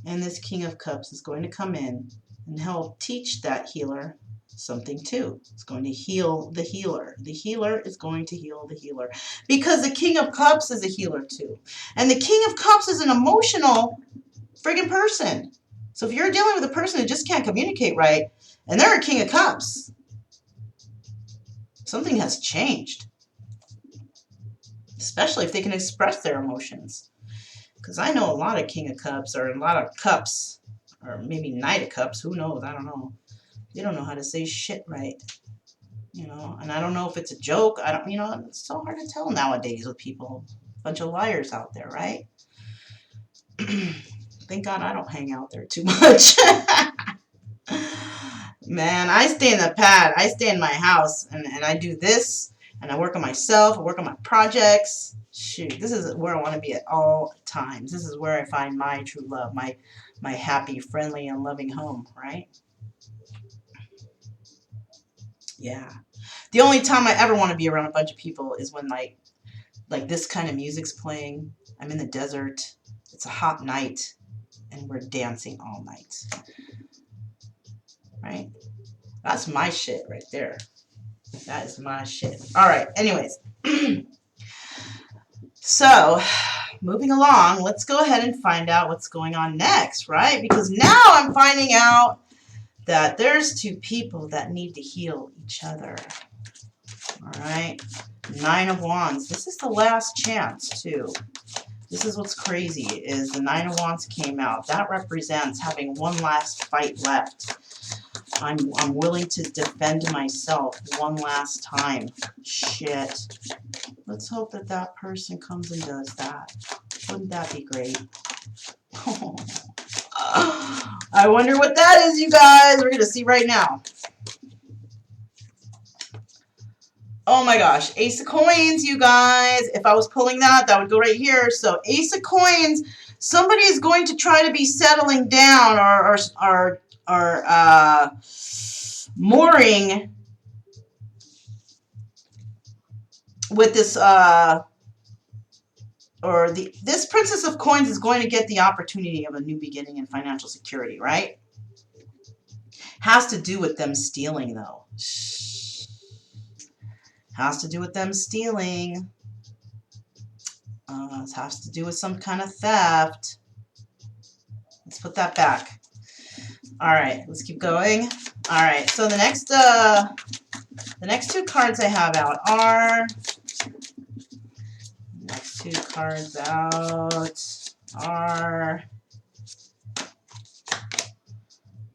And this King of Cups is going to come in and help teach that healer something too. It's going to heal the healer. The healer is going to heal the healer. Because the King of Cups is a healer too. And the King of Cups is an emotional friggin' person. So if you're dealing with a person who just can't communicate right, and they're a King of Cups, something has changed. Especially if they can express their emotions. Because I know a lot of King of Cups, or a lot of Cups, or maybe Knight of Cups, who knows, I don't know. They don't know how to say shit right. You know, and I don't know if it's a joke. I don't, you know, it's so hard to tell nowadays with people. A bunch of liars out there, right? Thank God I don't hang out there too much. Man, I stay in the pad. I stay in my house, and I do this, and I work on myself. I work on my projects. Shoot, this is where I want to be at all times. This is where I find my true love, my happy, friendly, and loving home, right? Yeah. The only time I ever want to be around a bunch of people is when like this kind of music's playing. I'm in the desert. It's a hot night, and we're dancing all night. Right? That's my shit right there. That is my shit. All right. Anyways. So, moving along, let's go ahead and find out what's going on next, right? Because now I'm finding out that there's two people that need to heal each other. All right. 9 of Wands. This is the last chance, too. This is what's crazy, is the 9 of Wands came out. That represents having one last fight left. I'm willing to defend myself one last time. Shit. Let's hope that that person comes and does that. Wouldn't that be great? I wonder what that is, you guys. We're going to see right now. Oh my gosh. Ace of Coins, you guys. If I was pulling that, that would go right here. So Ace of Coins, somebody is going to try to be settling down or mooring with this, this Princess of Coins is going to get the opportunity of a new beginning and financial security, right? Has to do with them stealing, though. Has to do with them stealing. It has to do with some kind of theft. Let's put that back. All right, let's keep going. All right, so the next two cards I have out are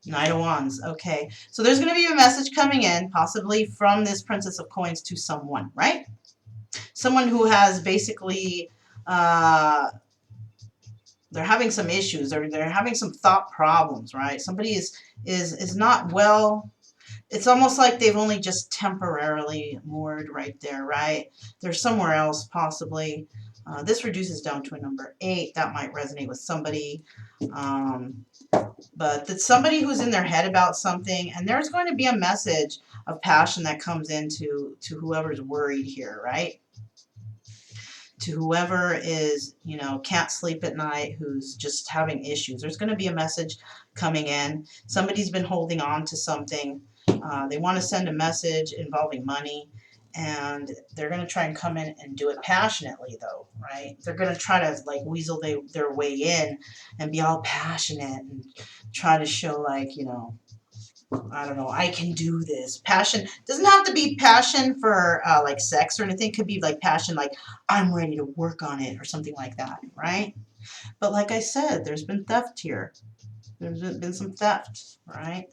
Knight of Wands. Okay, so there's going to be a message coming in, possibly from this Princess of Coins to someone, right? Someone who has basically, they're having some issues, or they're having some thought problems, right? Somebody is not well. It's almost like they've only just temporarily moored right there, right? They're somewhere else, possibly. This reduces down to a number 8. That might resonate with somebody. But it's somebody who's in their head about something, and there's going to be a message of passion that comes into whoever's worried here, right? To whoever is, you know, can't sleep at night, who's just having issues. There's going to be a message coming in. Somebody's been holding on to something. They want to send a message involving money, and they're going to try and come in and do it passionately, though, right? They're going to try to, like, weasel their way in and be all passionate and try to show, like, you know, I don't know, I can do this. Passion doesn't have to be passion for like sex or anything. It could be like passion, like I'm ready to work on it or something like that, right? But like I said, there's been theft here. There's been some theft, right?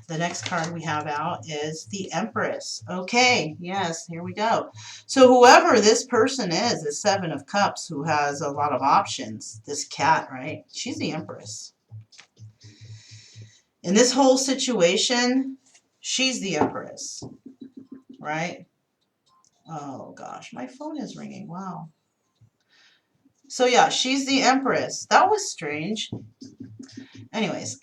The next card we have out is the Empress. Okay, yes, here we go. So whoever this person is, the 7 of Cups, who has a lot of options, this cat, right? She's the Empress. In this whole situation, she's the Empress, right? Oh gosh, my phone is ringing. Wow. So yeah, she's the Empress. That was strange. Anyways,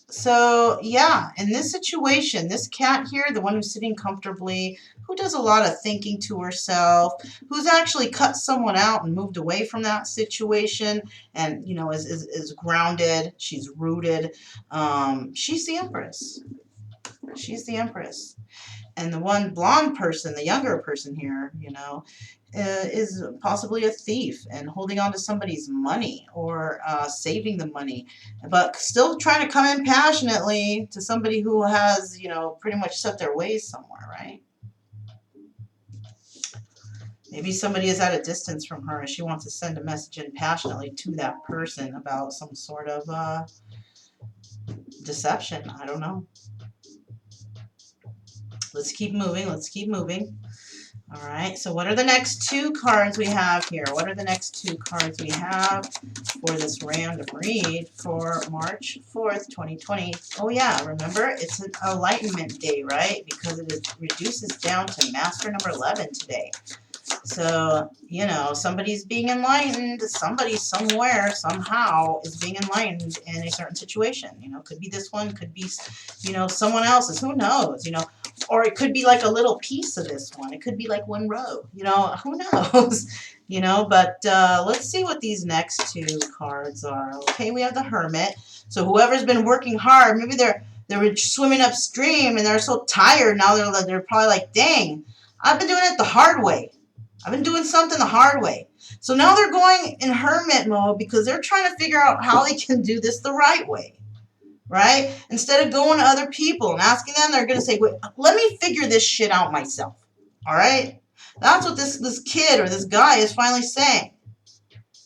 so yeah, in this situation, this cat here, the one who's sitting comfortably, who does a lot of thinking to herself, who's actually cut someone out and moved away from that situation, and you know is grounded, she's rooted. She's the Empress. She's the Empress. And the one blonde person, the younger person here, you know, is possibly a thief and holding on to somebody's money, or saving the money, but still trying to come in passionately to somebody who has, you know, pretty much set their ways somewhere, right? Maybe somebody is at a distance from her and she wants to send a message in passionately to that person about some sort of deception. I don't know. Let's keep moving. Let's keep moving. All right, so what are the next 2 cards we have here? What are the next 2 cards we have for this random read for March 4th, 2020? Oh yeah, remember, it's an Enlightenment Day, right? Because it reduces down to Master number 11 today. So, you know, somebody's being enlightened. Somebody somewhere, somehow, is being enlightened in a certain situation. You know, could be this one, could be, you know, someone else's. Who knows, you know? Or it could be like a little piece of this one. It could be like one row. You know, who knows? You know, but let's see what these next 2 cards are. Okay, we have the Hermit. So whoever's been working hard, maybe they were swimming upstream and they're so tired now. They're probably like, dang, I've been doing it the hard way. I've been doing something the hard way. So now they're going in hermit mode because they're trying to figure out how they can do this the right way, right? Instead of going to other people and asking them, they're going to say, wait, let me figure this shit out myself, all right? That's what this kid or this guy is finally saying,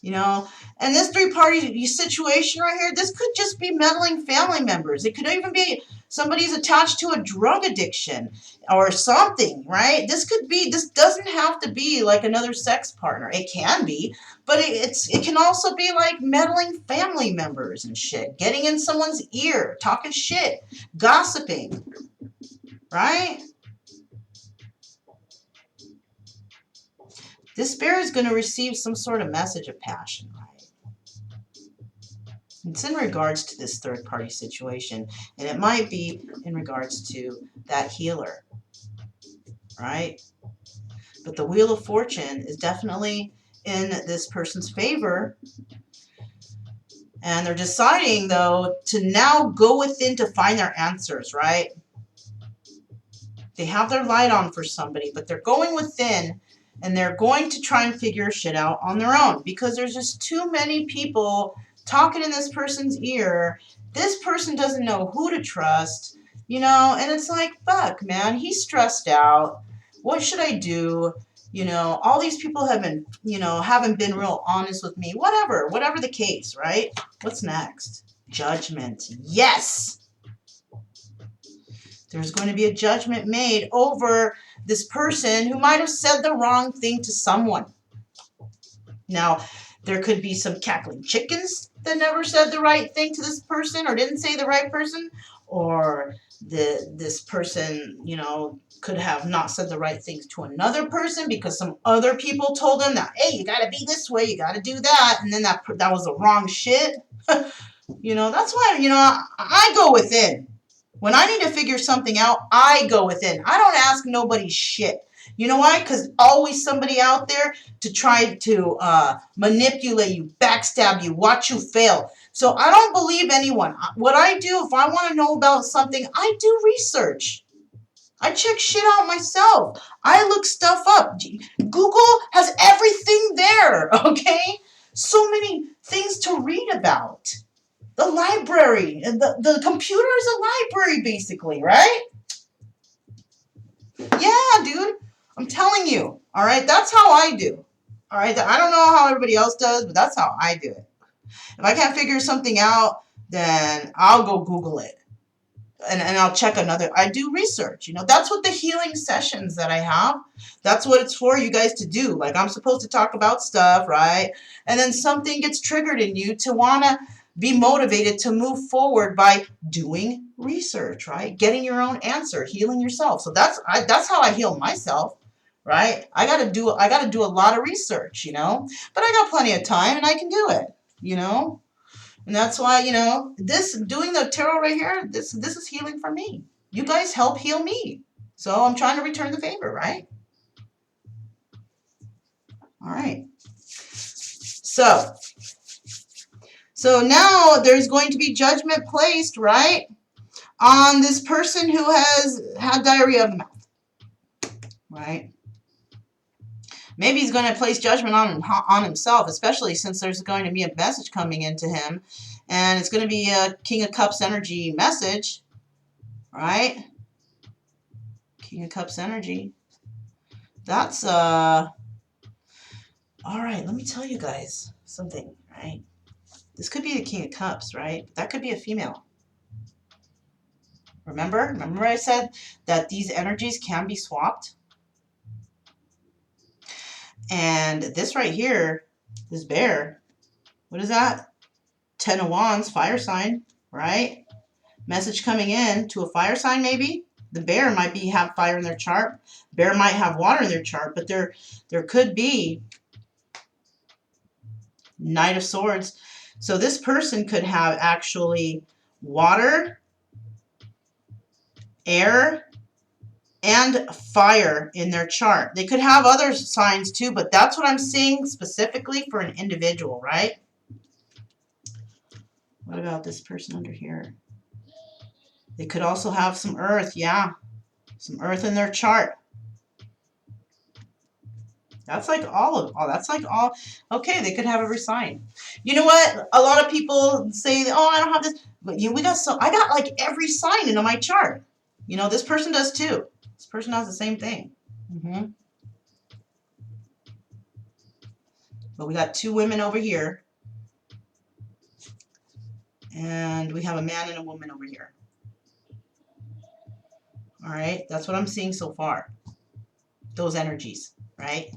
you know? And this 3-party situation right here, this could just be meddling family members. It could even be somebody's attached to a drug addiction or something, right? This doesn't have to be like another sex partner. It can be, but it can also be like meddling family members and shit, getting in someone's ear, talking shit, gossiping, right? This spirit is going to receive some sort of message of passion, right? It's in regards to this 3rd-party situation, and it might be in regards to that healer, right? But the Wheel of Fortune is definitely in this person's favor. And they're deciding, though, to now go within to find their answers, right? They have their light on for somebody, but they're going within and they're going to try and figure shit out on their own because there's just too many people talking in this person's ear. This person doesn't know who to trust, you know, and it's like, fuck, man, he's stressed out. What should I do? You know, all these people have been, you know, haven't been real honest with me. Whatever the case, right? What's next? Judgment. Yes! There's going to be a judgment made over this person who might have said the wrong thing to someone. Now, there could be some cackling chickens that never said the right thing to this person or didn't say the right person, or this person, you know, could have not said the right things to another person because some other people told them that, hey, you got to be this way, you got to do that, and then that was the wrong shit. You know, that's why, you know, I go within. When I need to figure something out, I go within. I don't ask nobody shit. You know why? Because always somebody out there to try to manipulate you, backstab you, watch you fail. So I don't believe anyone. What I do, if I want to know about something, I do research. I check shit out myself. I look stuff up. Google has everything there, okay? So many things to read about. The library, the computer is a library, basically, right? Yeah, dude. I'm telling you. All right, that's how I do. All right, I don't know how everybody else does, but that's how I do it. If I can't figure something out, then I'll go Google it. And I'll check another. I do research. You know, that's what the healing sessions that I have, that's what it's for you guys to do. Like, I'm supposed to talk about stuff, right? And then something gets triggered in you to want to be motivated to move forward by doing research, right? Getting your own answer, healing yourself. So that's how I heal myself, right? I gotta do a lot of research, you know, but I got plenty of time and I can do it, you know. And that's why, you know, doing the tarot right here, this is healing for me. You guys help heal me. So I'm trying to return the favor, right? All right. So now there's going to be judgment placed, right, on this person who has had diarrhea of the mouth, right? Maybe he's going to place judgment on himself, especially since there's going to be a message coming into him, and it's going to be a King of Cups energy message, right? King of Cups energy. That's, all right, let me tell you guys something, right? This could be the King of Cups, right? That could be a female. Remember I said that these energies can be swapped? And this right here, this bear, what is that? 10 of Wands, fire sign, right? Message coming in to a fire sign, maybe. The bear might have fire in their chart. Bear might have water in their chart, but there could be Knight of Swords. So this person could have actually water, air, and fire in their chart. They could have other signs too, but that's what I'm seeing specifically for an individual, right? What about this person under here? They could also have some earth, yeah. Some earth in their chart. That's like all. Okay, they could have every sign. You know what? A lot of people say, oh, I don't have this. But I got like every sign into my chart. You know, this person does too. This person has the same thing. But we got two women over here. And we have a man and a woman over here. All right, that's what I'm seeing so far. Those energies, right?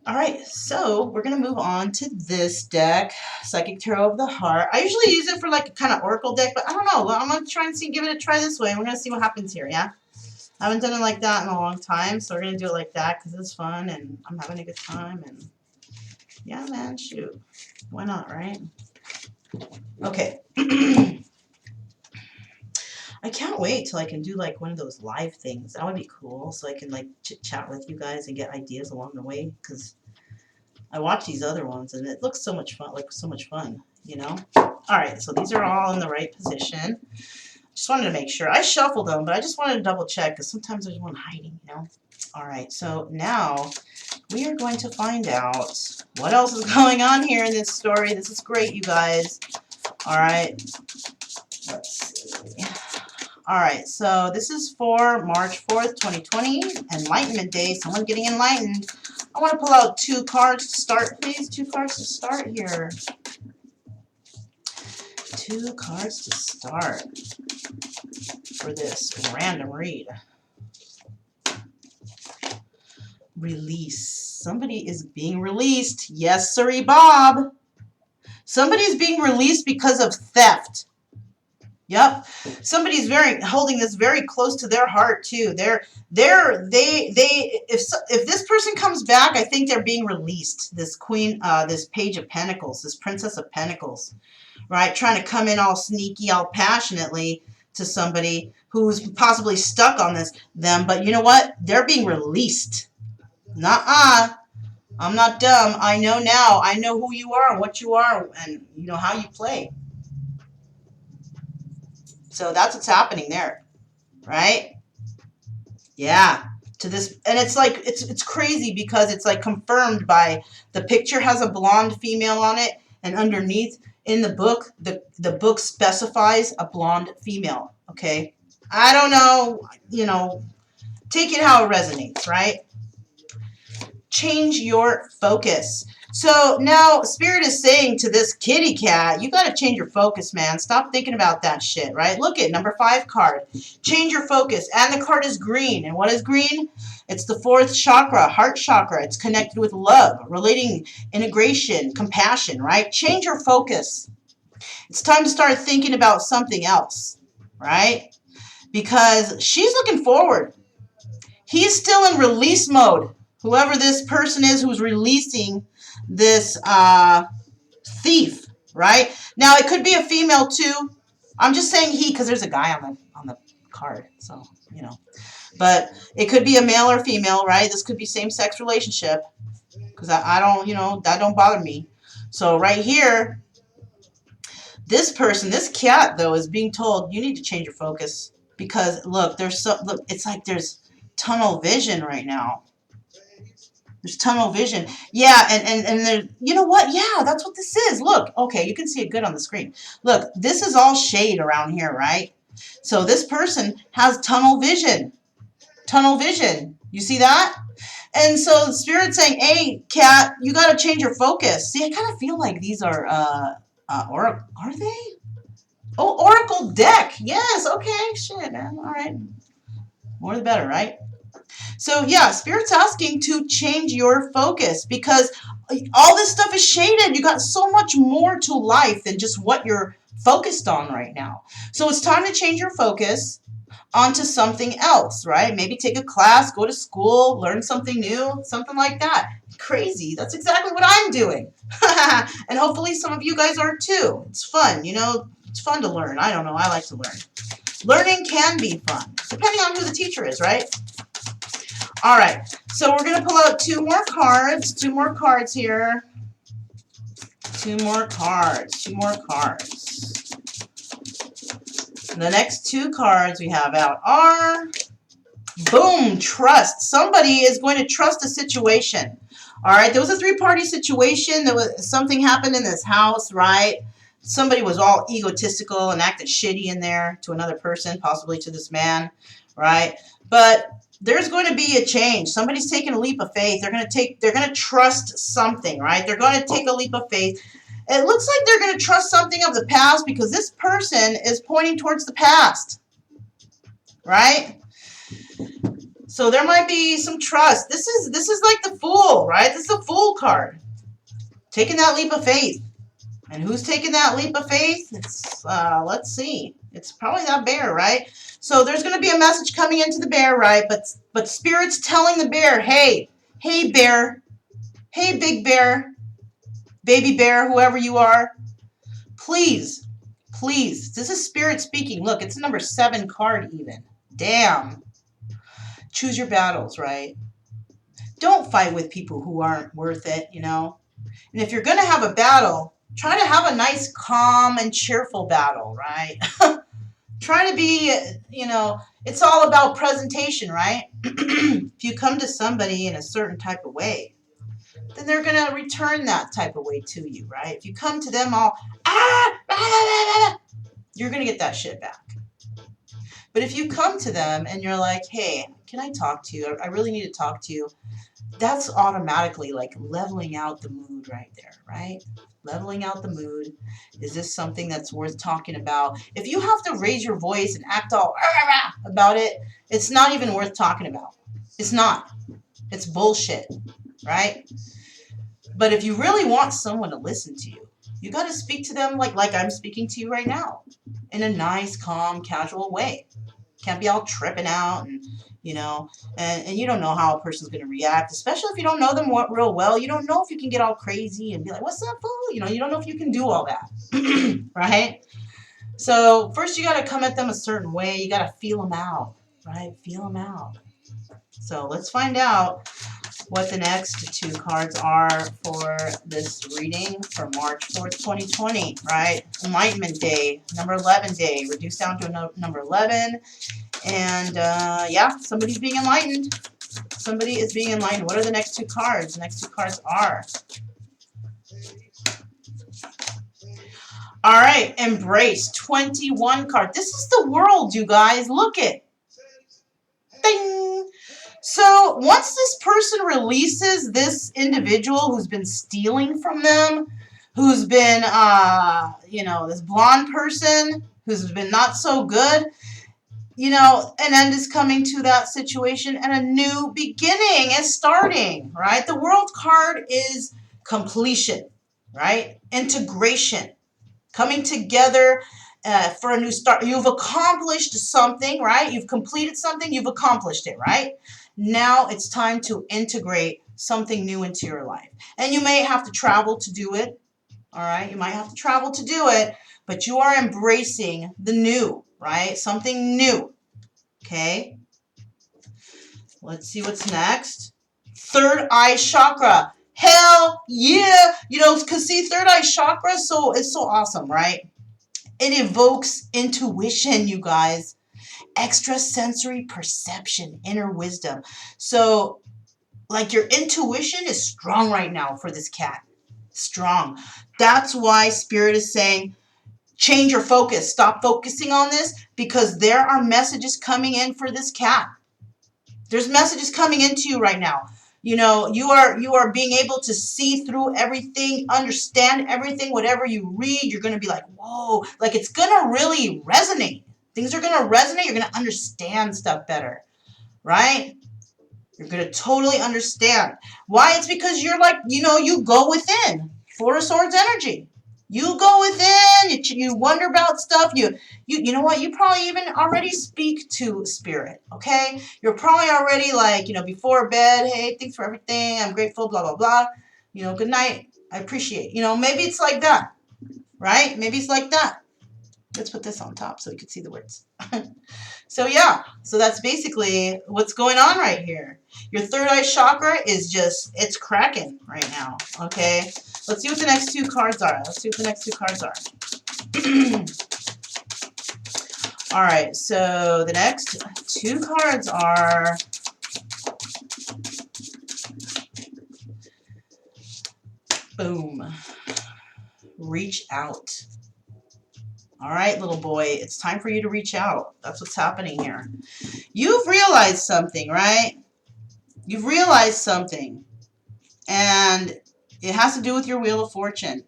All right, so we're going to move on to this deck, Psychic Tarot of the Heart. I usually use it for like a kind of oracle deck, but I don't know. Well, I'm going to try and give it a try this way. We're going to see what happens here, yeah? I haven't done it like that in a long time, so we're going to do it like that because it's fun and I'm having a good time. And yeah, man, shoot. Why not, right? Okay. I can't wait till I can do like one of those live things. That would be cool. So I can like chit chat with you guys and get ideas along the way. Because I watch these other ones and it looks so much fun, like so much fun, you know? All right, so these are all in the right position. Just wanted to make sure. I shuffled them, but I just wanted to double check because sometimes there's one hiding, you know? All right, so now we are going to find out what else is going on here in this story. This is great, you guys. All right, let's see. All right, so this is for March 4th, 2020, Enlightenment Day. Someone getting enlightened. I want to pull out 2 cards to start, please. 2 cards to start here. 2 cards to start for this random read. Release. Somebody is being released. Yes, sirree, Bob. Somebody is being released because of theft. Yep. Somebody's holding this very close to their heart too. If this person comes back, I think they're being released. This queen, this page of pentacles, this princess of pentacles, right? Trying to come in all sneaky, all passionately to somebody who's possibly stuck on them. But you know what? They're being released. Nuh-uh. I'm not dumb. I know now. I know who you are and what you are and you know how you play. So that's what's happening there, right? Yeah. To this, and it's like it's crazy because it's like confirmed by the picture has a blonde female on it, and underneath in the book, the book specifies a blonde female. Okay. I don't know, you know, take it how it resonates, right? Change your focus. So now Spirit is saying to this kitty cat, you got to change your focus, man. Stop thinking about that shit, right? Look at number 5 card. Change your focus. And the card is green. And what is green? It's the 4th chakra, heart chakra. It's connected with love, relating, integration, compassion, right? Change your focus. It's time to start thinking about something else, right? Because she's looking forward. He's still in release mode. Whoever this person is who's releasing this thief, right? Now, it could be a female, too. I'm just saying he because there's a guy on the card. So, you know. But it could be a male or female, right? This could be same-sex relationship. Because I don't, you know, that don't bother me. So, right here, this person, this cat, though, is being told, you need to change your focus. Because, look, it's like there's tunnel vision right now. There's tunnel vision. Yeah, and there, you know what? Yeah, that's what this is. Look, okay, you can see it good on the screen. Look, this is all shade around here, right? So this person has tunnel vision. Tunnel vision. You see that? And so the Spirit's saying, hey, cat, you got to change your focus. See, I kind of feel like these are, are they? Oh, Oracle deck. Yes, okay, shit, man. All right. More the better, right? So, yeah, Spirit's asking to change your focus because all this stuff is shaded. You got so much more to life than just what you're focused on right now. So it's time to change your focus onto something else, right? Maybe take a class, go to school, learn something new, something like that. Crazy. That's exactly what I'm doing. And hopefully some of you guys are too. It's fun, you know. It's fun to learn. I don't know. I like to learn. Learning can be fun, depending on who the teacher is, right? All right, so we're going to pull out 2 more cards. 2 more cards here. 2 more cards. 2 more cards. The next 2 cards we have out are, boom, trust. Somebody is going to trust a situation. All right, there was a 3-party situation. There was something happened in this house, right? Somebody was all egotistical and acted shitty in there to another person, possibly to this man, right? But there's going to be a change. Somebody's taking a leap of faith. They're going to trust something, right? They're going to take a leap of faith. It looks like they're going to trust something of the past because this person is pointing towards the past, right? So there might be some trust. This is like the Fool, right? This is the Fool card. Taking that leap of faith. And who's taking that leap of faith? It's, let's see. It's probably that bear, right? So there's going to be a message coming into the bear, right? But Spirit's telling the bear, hey bear, hey big bear, baby bear, whoever you are, please Please, this is Spirit speaking. Look, it's a number 7 card even. Damn. Choose your battles, right? Don't fight with people who aren't worth it, you know? And if you're going to have a battle, try to have a nice, calm, and cheerful battle, right? Try to be, you know, it's all about presentation, right? If you come to somebody in a certain type of way, then they're going to return that type of way to you, right? If you come to them all, you're going to get that shit back. But if you come to them and you're like, hey, can I talk to you? I really need to talk to you. That's automatically like leveling out the mood right there, right? Leveling out the mood. Is this something that's worth talking about? If you have to raise your voice and act all about it, it's not even worth talking about. It's not. It's bullshit, right? But if you really want someone to listen to you, you got to speak to them like I'm speaking to you right now, in a nice, calm, casual way. Can't be all tripping out and, you know, and you don't know how a person's going to react, especially if you don't know them real well. You don't know if you can get all crazy and be like, what's up, fool? You know, you don't know if you can do all that, right? So first you got to come at them a certain way. You got to feel them out, right? Feel them out. So let's find out what the next 2 cards are for this reading for March 4th, 2020, right? Enlightenment Day, number 11 day, reduced down to number 11. And yeah, somebody's being enlightened. Somebody is being enlightened. What are the next 2 cards? The next 2 cards are... All right, Embrace, 21 card. This is the world, you guys. Look it. Ding. So once this person releases this individual who's been stealing from them, who's been, you know, this blonde person who's been not so good, you know, an end is coming to that situation and a new beginning is starting, right? The World card is completion, right? Integration, coming together for a new start. You've accomplished something, right? You've completed something, you've accomplished it, right? Now it's time to integrate something new into your life. And you may have to travel to do it, all right? You might have to travel to do it, but you are embracing the new, right? Something new, okay? Let's see what's next. Third eye chakra. Hell yeah! You know, because see, third eye chakra, it's so awesome, right? It evokes intuition, you guys. Extrasensory perception, inner wisdom. So, like, your intuition is strong right now for this cat. Strong. That's why Spirit is saying, change your focus. Stop focusing on this, because there are messages coming in for this cat. There's messages coming into you right now. You know, you are being able to see through everything, understand everything. Whatever you read, you're going to be like, whoa, like it's going to really resonate. Things are going to resonate. You're going to understand stuff better, right? You're going to totally understand. Why? It's because you're like, you know, you go within. 4 of Swords energy. You go within. You wonder about stuff. You know what? You probably even already speak to Spirit, okay? You're probably already like, you know, before bed, hey, thanks for everything. I'm grateful, blah, blah, blah. You know, good night. I appreciate. You know, maybe it's like that, right? Maybe it's like that. Let's put this on top so you can see the words. So yeah, so that's basically what's going on right here. Your third eye chakra is just, it's cracking right now, okay? Let's see what the next 2 cards are. Let's see what the next 2 cards are. All right, so the next 2 cards are... Boom. Reach out. All right, little boy, it's time for you to reach out. That's what's happening here. You've realized something, right? You've realized something. And it has to do with your Wheel of Fortune.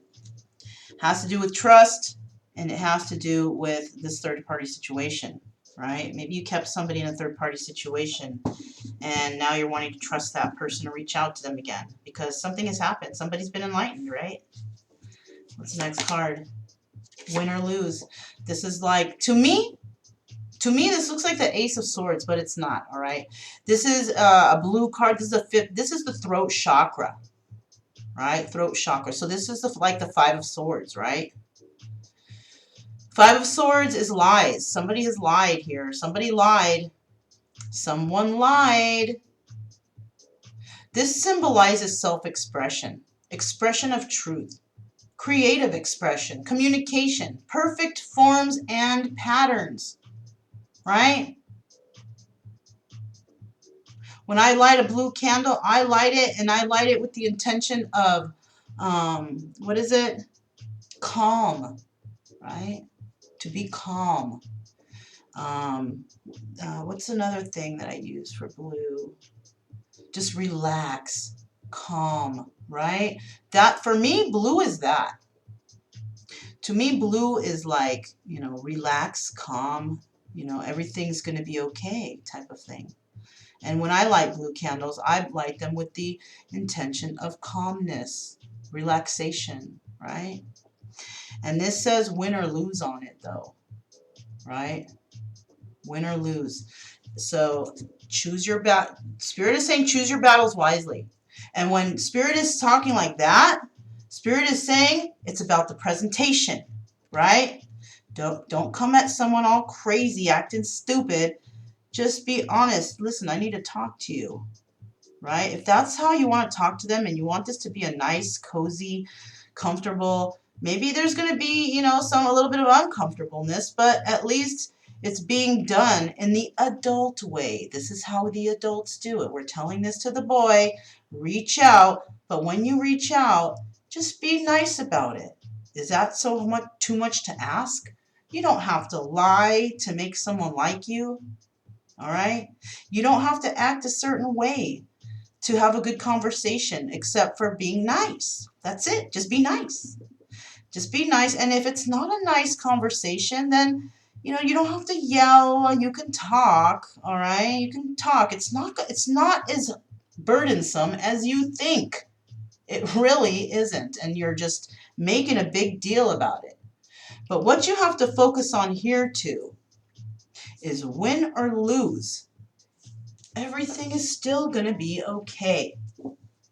It has to do with trust. And it has to do with this third-party situation, right? Maybe you kept somebody in a third-party situation. And now you're wanting to trust that person to reach out to them again. Because something has happened. Somebody's been enlightened, right? What's the next card? Win or lose. This is like, to me, this looks like the Ace of Swords, but it's not, all right? This is a blue card. This is this is the throat chakra, right? Throat chakra. So this is like the 5 of Swords, right? Five of Swords is lies. Somebody has lied here. Somebody lied. Someone lied. This symbolizes self-expression, expression of truth, creative expression, communication, perfect forms and patterns, right? When I light a blue candle, I light it, and I light it with the intention of, what is it? Calm, right? To be calm. What's another thing that I use for blue? Just relax, calm, right? That, for me, blue is that. To me, blue is like, you know, relax, calm, you know, everything's going to be okay type of thing. And when I light blue candles, I light them with the intention of calmness, relaxation, right? And this says win or lose on it, though, right? Win or lose. So choose your Spirit is saying choose your battles wisely. And when Spirit is talking like that, Spirit is saying it's about the presentation, right? Don't come at someone all crazy, acting stupid. Just be honest. Listen, I need to talk to you, right? If that's how you want to talk to them and you want this to be a nice, cozy, comfortable, maybe there's going to be, you know, a little bit of uncomfortableness, but at least it's being done in the adult way. This is how the adults do it. We're telling this to the boy, reach out, but when you reach out, just be nice about it. Is that so much too much to ask? You don't have to lie to make someone like you, all right? You don't have to act a certain way to have a good conversation, except for being nice. That's it. Just be nice. Just be nice. And if it's not a nice conversation, then, you know, you don't have to yell. You can talk, all right? You can talk. It's not as burdensome as you think. It really isn't. And you're just making a big deal about it. But what you have to focus on here, too, is win or lose. Everything is still going to be okay,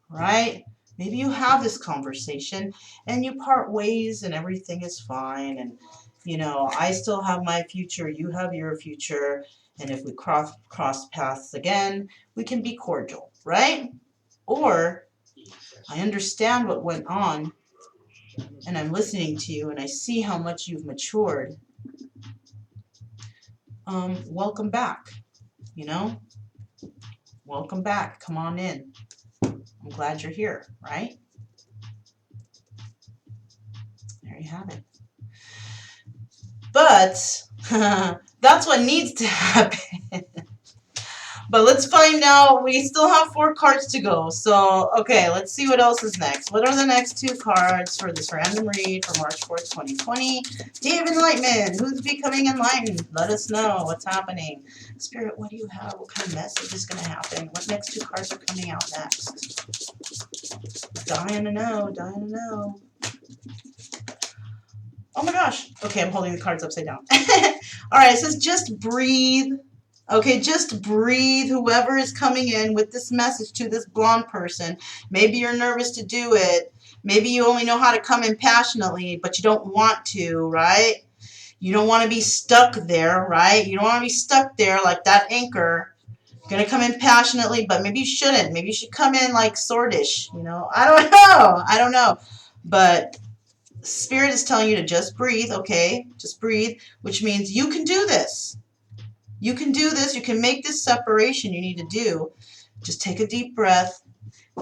right? Maybe you have this conversation and you part ways and everything is fine, and, you know, I still have my future, you have your future, and if we cross paths again, we can be cordial, right? Or I understand what went on and I'm listening to you and I see how much you've matured. Welcome back, you know? Welcome back. Come on in. I'm glad you're here, right? There you have it. But that's what needs to happen. But let's find out. We still have 4 cards to go. So, okay, let's see what else is next. What are the next 2 cards for this random read for March 4th, 2020? Day of Enlightenment. Who's becoming enlightened? Let us know what's happening. Spirit, what do you have? What kind of message is going to happen? What next 2 cards are coming out next? Dying to know. Dying to know. Oh my gosh. Okay, I'm holding the cards upside down. All right, it says just breathe. Okay, just breathe. Whoever is coming in with this message to this blonde person, maybe you're nervous to do it. Maybe you only know how to come in passionately, but you don't want to, right? You don't want to be stuck there, right? You don't want to be stuck there like that anchor. You're going to come in passionately, but maybe you shouldn't. Maybe you should come in like swordish, you know? I don't know. I don't know. But Spirit is telling you to just breathe, okay? Just breathe, which means you can do this. You can do this. You can make this separation you need to do. Just take a deep breath.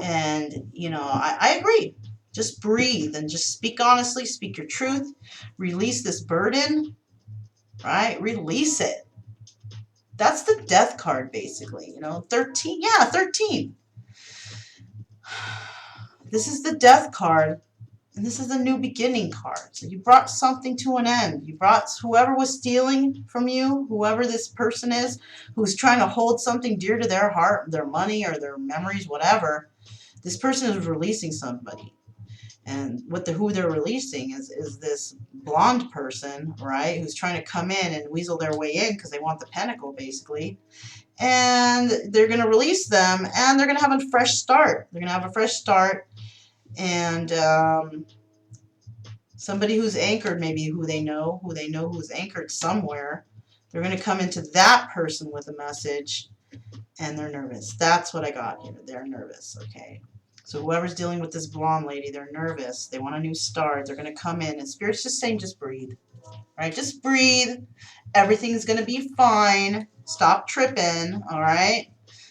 And, you know, I agree. Just breathe and just speak honestly. Speak your truth. Release this burden, right? Release it. That's the death card, basically. You know, 13. Yeah, 13. This is the death card. And this is a new beginning card. So you brought something to an end. You brought whoever was stealing from you, whoever this person is, who's trying to hold something dear to their heart, their money or their memories, whatever. This person is releasing somebody. And who they're releasing is this blonde person, right, who's trying to come in and weasel their way in because they want the pentacle, basically. And they're going to release them, and they're going to have a fresh start. They're going to have a fresh start. And Somebody who's anchored, maybe who they know who's anchored somewhere. They're going to come into that person with a message, and they're nervous. That's what I got here. They're nervous, okay? So whoever's dealing with this blonde lady, they're nervous. They want a new start. They're going to come in, and Spirit's just saying, just breathe. All right, just breathe. Everything's going to be fine. Stop tripping, all right?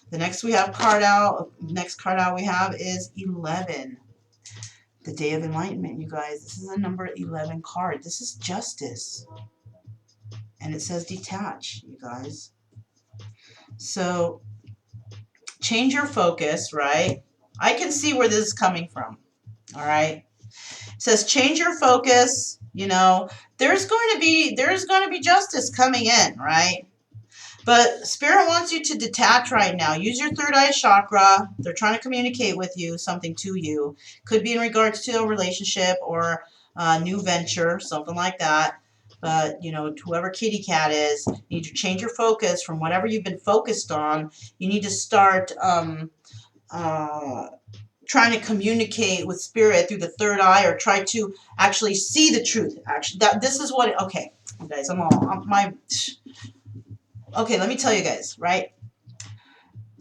The next card out we have is 11. The Day of Enlightenment, you guys. This is a number 11 card. This is justice. And it says detach, you guys. So change your focus, right? I can see where this is coming from, all right? It says change your focus. You know, there's going to be justice coming in, right? But Spirit wants you to detach right now. Use your third eye chakra. They're trying to communicate with you, something to you. Could be in regards to a relationship or a new venture, something like that. But, you know, whoever kitty cat is, you need to change your focus from whatever you've been focused on. You need to start trying to communicate with Spirit through the third eye, or try to actually see the truth. Actually, this is what, okay, guys, okay, let me tell you guys, right?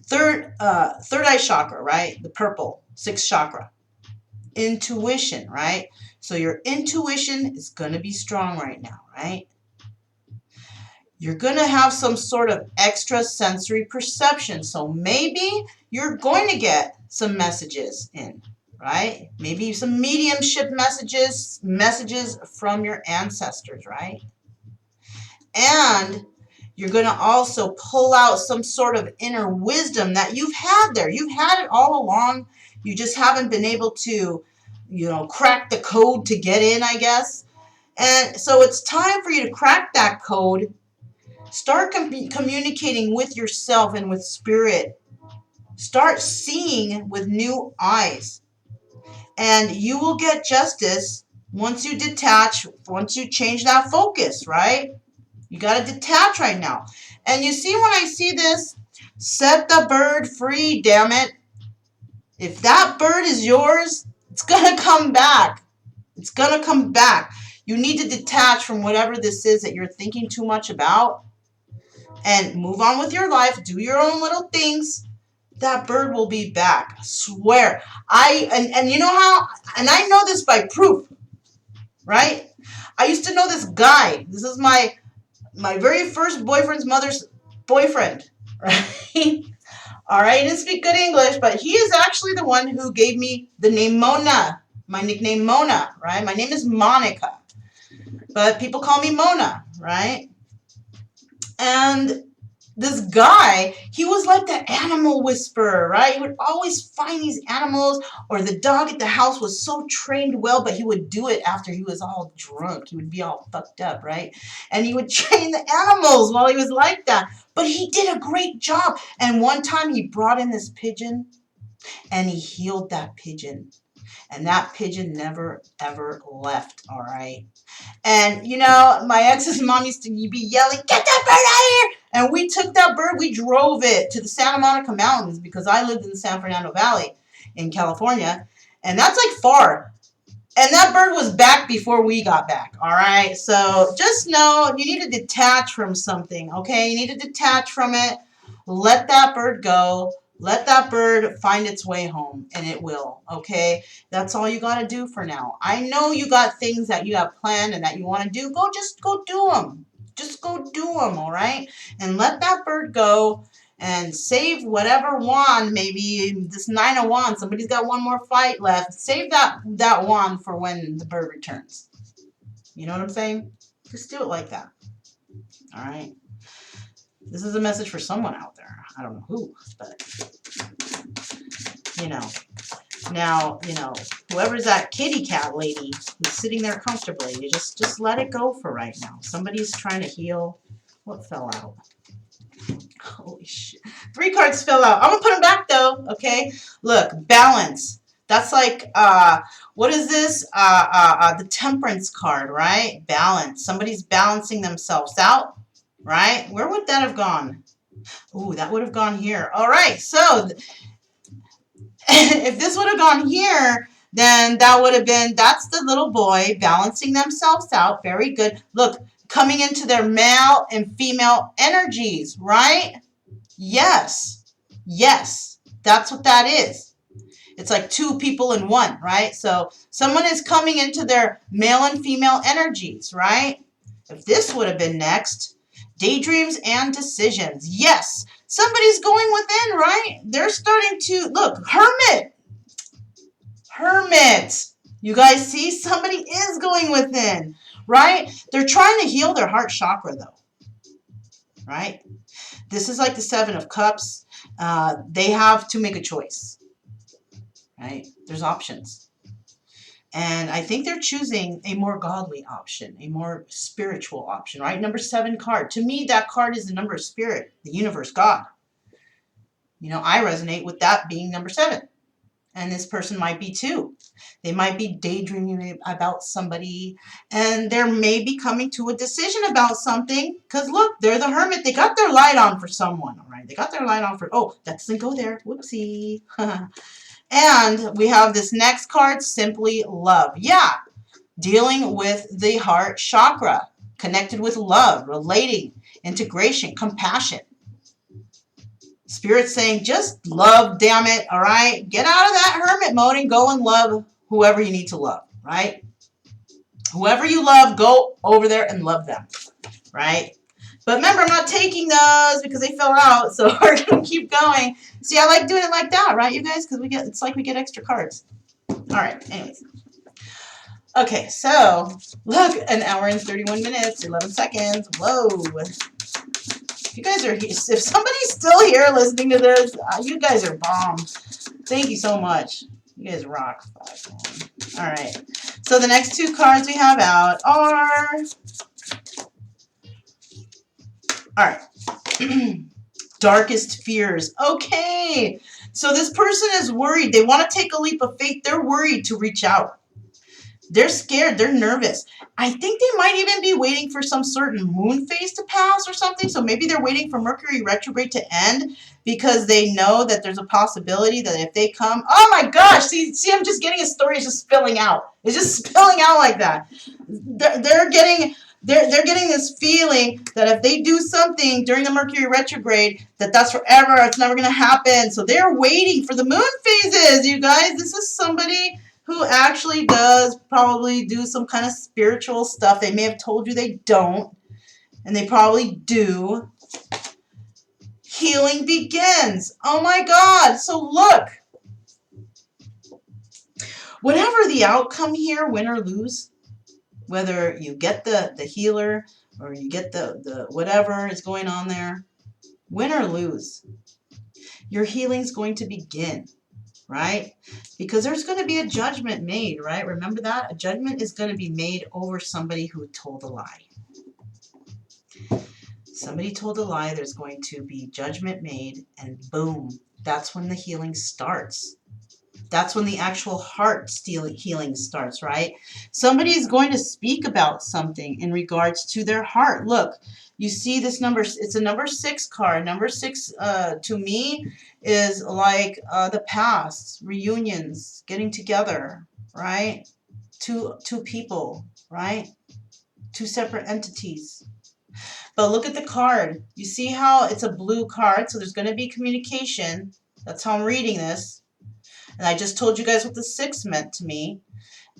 Third eye chakra, right? The purple, 6th chakra. Intuition, right? So your intuition is going to be strong right now, right? You're going to have some sort of extra sensory perception. So maybe you're going to get some messages in, right? Maybe some mediumship messages from your ancestors, right? And you're going to also pull out some sort of inner wisdom that you've had there. You've had it all along. You just haven't been able to, you know, crack the code to get in, I guess. And so it's time for you to crack that code. Start communicating with yourself and with Spirit. Start seeing with new eyes. And you will get justice once you detach, once you change that focus, right? You got to detach right now. And you see, when I see this, set the bird free, damn it. If that bird is yours, it's going to come back. It's going to come back. You need to detach from whatever this is that you're thinking too much about and move on with your life. Do your own little things. That bird will be back. I swear. And you know how, and I know this by proof, right? I used to know this guy. This is my very first boyfriend's mother's boyfriend, right? All right, he didn't speak good English, but he is actually the one who gave me the name Mona, my nickname Mona, right? My name is Monica, but people call me Mona, right? And this guy, he was like the animal whisperer, right? He would always find these animals, or the dog at the house was so trained well, but he would do it after he was all drunk. He would be all fucked up, right? And he would train the animals while he was like that. But he did a great job. And one time he brought in this pigeon, and he healed that pigeon. And that pigeon never, ever left, all right? And, you know, my ex's mom used to be yelling, get that bird out of here! And we took that bird, we drove it to the Santa Monica Mountains, because I lived in the San Fernando Valley in California. And that's like far. And that bird was back before we got back, all right? So just know you need to detach from something, okay? You need to detach from it. Let that bird go. Let that bird find its way home, and it will, okay? That's all you got to do for now. I know you got things that you have planned and that you want to do. Just go do them. Just go do them, all right? And let that bird go and save whatever wand, maybe this 9 of Wands. Somebody's got one more fight left. Save that wand for when the bird returns. You know what I'm saying? Just do it like that, all right? This is a message for someone out there. I don't know who, but, you know. Now, you know, whoever's that kitty cat lady who's sitting there comfortably, you just let it go for right now. Somebody's trying to heal. What fell out? Holy shit. 3 cards fell out. I'm going to put them back, though, okay? Look, balance. That's like, what is this? The temperance card, right? Balance. Somebody's balancing themselves out. Right? Where would that have gone? Ooh, that would have gone here. All right, so if this would have gone here, then that would have been, that's the little boy balancing themselves out. Very good. Look, coming into their male and female energies, right? Yes. Yes. That's what that is. It's like two people in one, right? So someone is coming into their male and female energies, right? If this would have been next, daydreams and decisions. Yes, somebody's going within, right? They're starting to, look, hermit. Hermit. You guys see, somebody is going within, right? They're trying to heal their heart chakra, though, right? This is like the Seven of Cups. They have to make a choice, right? There's options. And I think they're choosing a more godly option, a more spiritual option, right? Number 7 card. To me, that card is the number of spirit, the universe, God. You know, I resonate with that being number 7. And this person might be too. They might be daydreaming about somebody, and they're maybe coming to a decision about something. Because look, they're the hermit. They got their light on for someone, all right? They got their light on for, oh, that doesn't go there. Whoopsie. And we have this next card, simply love. Yeah, dealing with the heart chakra, connected with love, relating, integration, compassion. Spirit's saying, just love, damn it, all right? Get out of that hermit mode and go and love whoever you need to love, right? Whoever you love, go over there and love them, right? But remember, I'm not taking those because they fell out, so we're going to keep going. See, I like doing it like that, right, you guys? Because we get, it's like we get extra cards. All right, anyways. Okay, so look, an hour and 31 minutes, 11 seconds. Whoa. If you guys are, if somebody's still here listening to this, you guys are bomb. Thank you so much. You guys rock. All right. So the next 2 cards we have out are, all right. Darkest fears. Okay. So this person is worried. They want to take a leap of faith. They're worried to reach out. They're scared. They're nervous. I think they might even be waiting for some certain moon phase to pass or something. So maybe they're waiting for Mercury retrograde to end because they know that there's a possibility that if they come, oh my gosh, see, I'm just getting a story. It's just spilling out. It's just spilling out like that. They're getting this feeling that if they do something during the Mercury retrograde, that's forever. It's never going to happen. So they're waiting for the moon phases, you guys. This is somebody who actually does probably do some kind of spiritual stuff. They may have told you they don't, and they probably do. Healing begins. Oh my God. So look, whatever the outcome here, win or lose, whether you get the healer or you get the whatever is going on there, win or lose, your healing's going to begin. Right? Because there's going to be a judgment made, right? Remember that? A judgment is going to be made over somebody who told a lie. Somebody told a lie, there's going to be judgment made, and boom, that's when the healing starts. That's when the actual heart healing starts, right? Somebody is going to speak about something in regards to their heart. Look, you see this number, it's a number 6 card. Number 6, to me, is like the past, reunions, getting together, right? Two people, right? 2 separate entities. But look at the card. You see how it's a blue card, so there's going to be communication. That's how I'm reading this. And I just told you guys what the 6 meant to me.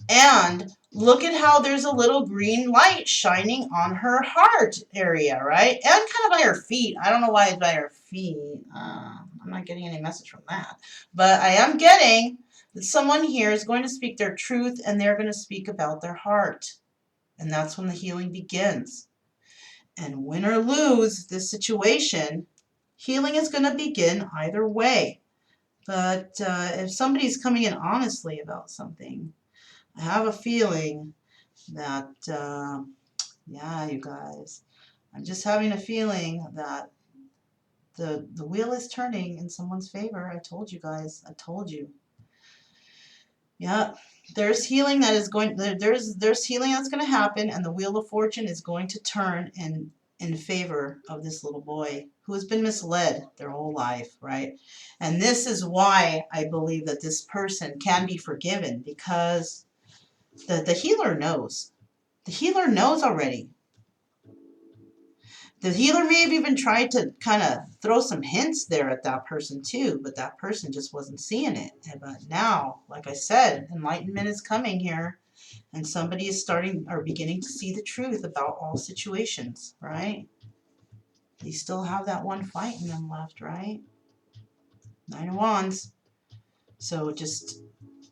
And look at how there's a little green light shining on her heart area, right? And kind of by her feet. I don't know why it's by her feet. I'm not getting any message from that. But I am getting that someone here is going to speak their truth, and they're going to speak about their heart. And that's when the healing begins. And win or lose this situation, healing is going to begin either way. But if somebody's coming in honestly about something, I have a feeling that, yeah, you guys, I'm just having a feeling that the wheel is turning in someone's favor. I told you guys. I told you. Yeah, there's healing that is going. There's healing that's going to happen, and the wheel of fortune is going to turn in favor of this little boy who has been misled their whole life, right? And this is why I believe that this person can be forgiven, because the healer knows. The healer knows already. The healer may have even tried to kind of throw some hints there at that person too, but that person just wasn't seeing it. But now, like I said, enlightenment is coming here, and somebody is starting or beginning to see the truth about all situations, right? They still have that one fight in them left, right? 9 of Wands. So just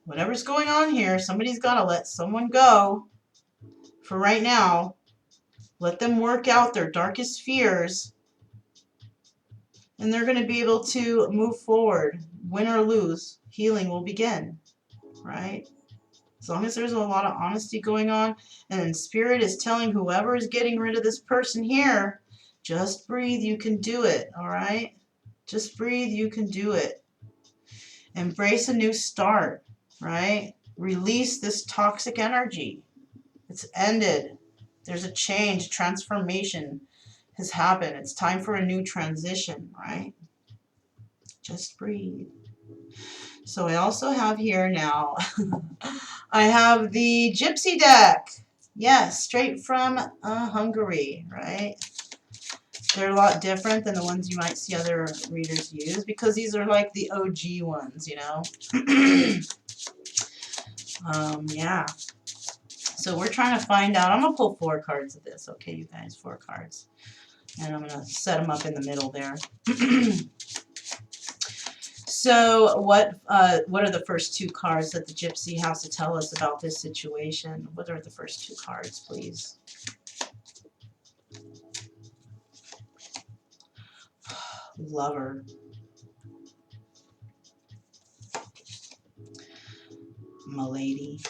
whatever's going on here, somebody's got to let someone go for right now. Let them work out their darkest fears, and they're going to be able to move forward. Win or lose, healing will begin, right? As long as there's a lot of honesty going on, and Spirit is telling whoever is getting rid of this person here, just breathe, you can do it, all right? Just breathe, you can do it. Embrace a new start, right? Release this toxic energy. It's ended. There's a change, transformation has happened. It's time for a new transition, right? Just breathe. So I also have here now, I have the Gypsy deck. Yes, straight from Hungary, right? They're a lot different than the ones you might see other readers use, because these are like the OG ones, you know? Yeah. So we're trying to find out. I'm going to pull 4 cards of this, okay, you guys? 4 cards. And I'm going to set them up in the middle there. So what are the first 2 cards that the Gypsy has to tell us about this situation? What are the first 2 cards, please? Lover. M'lady.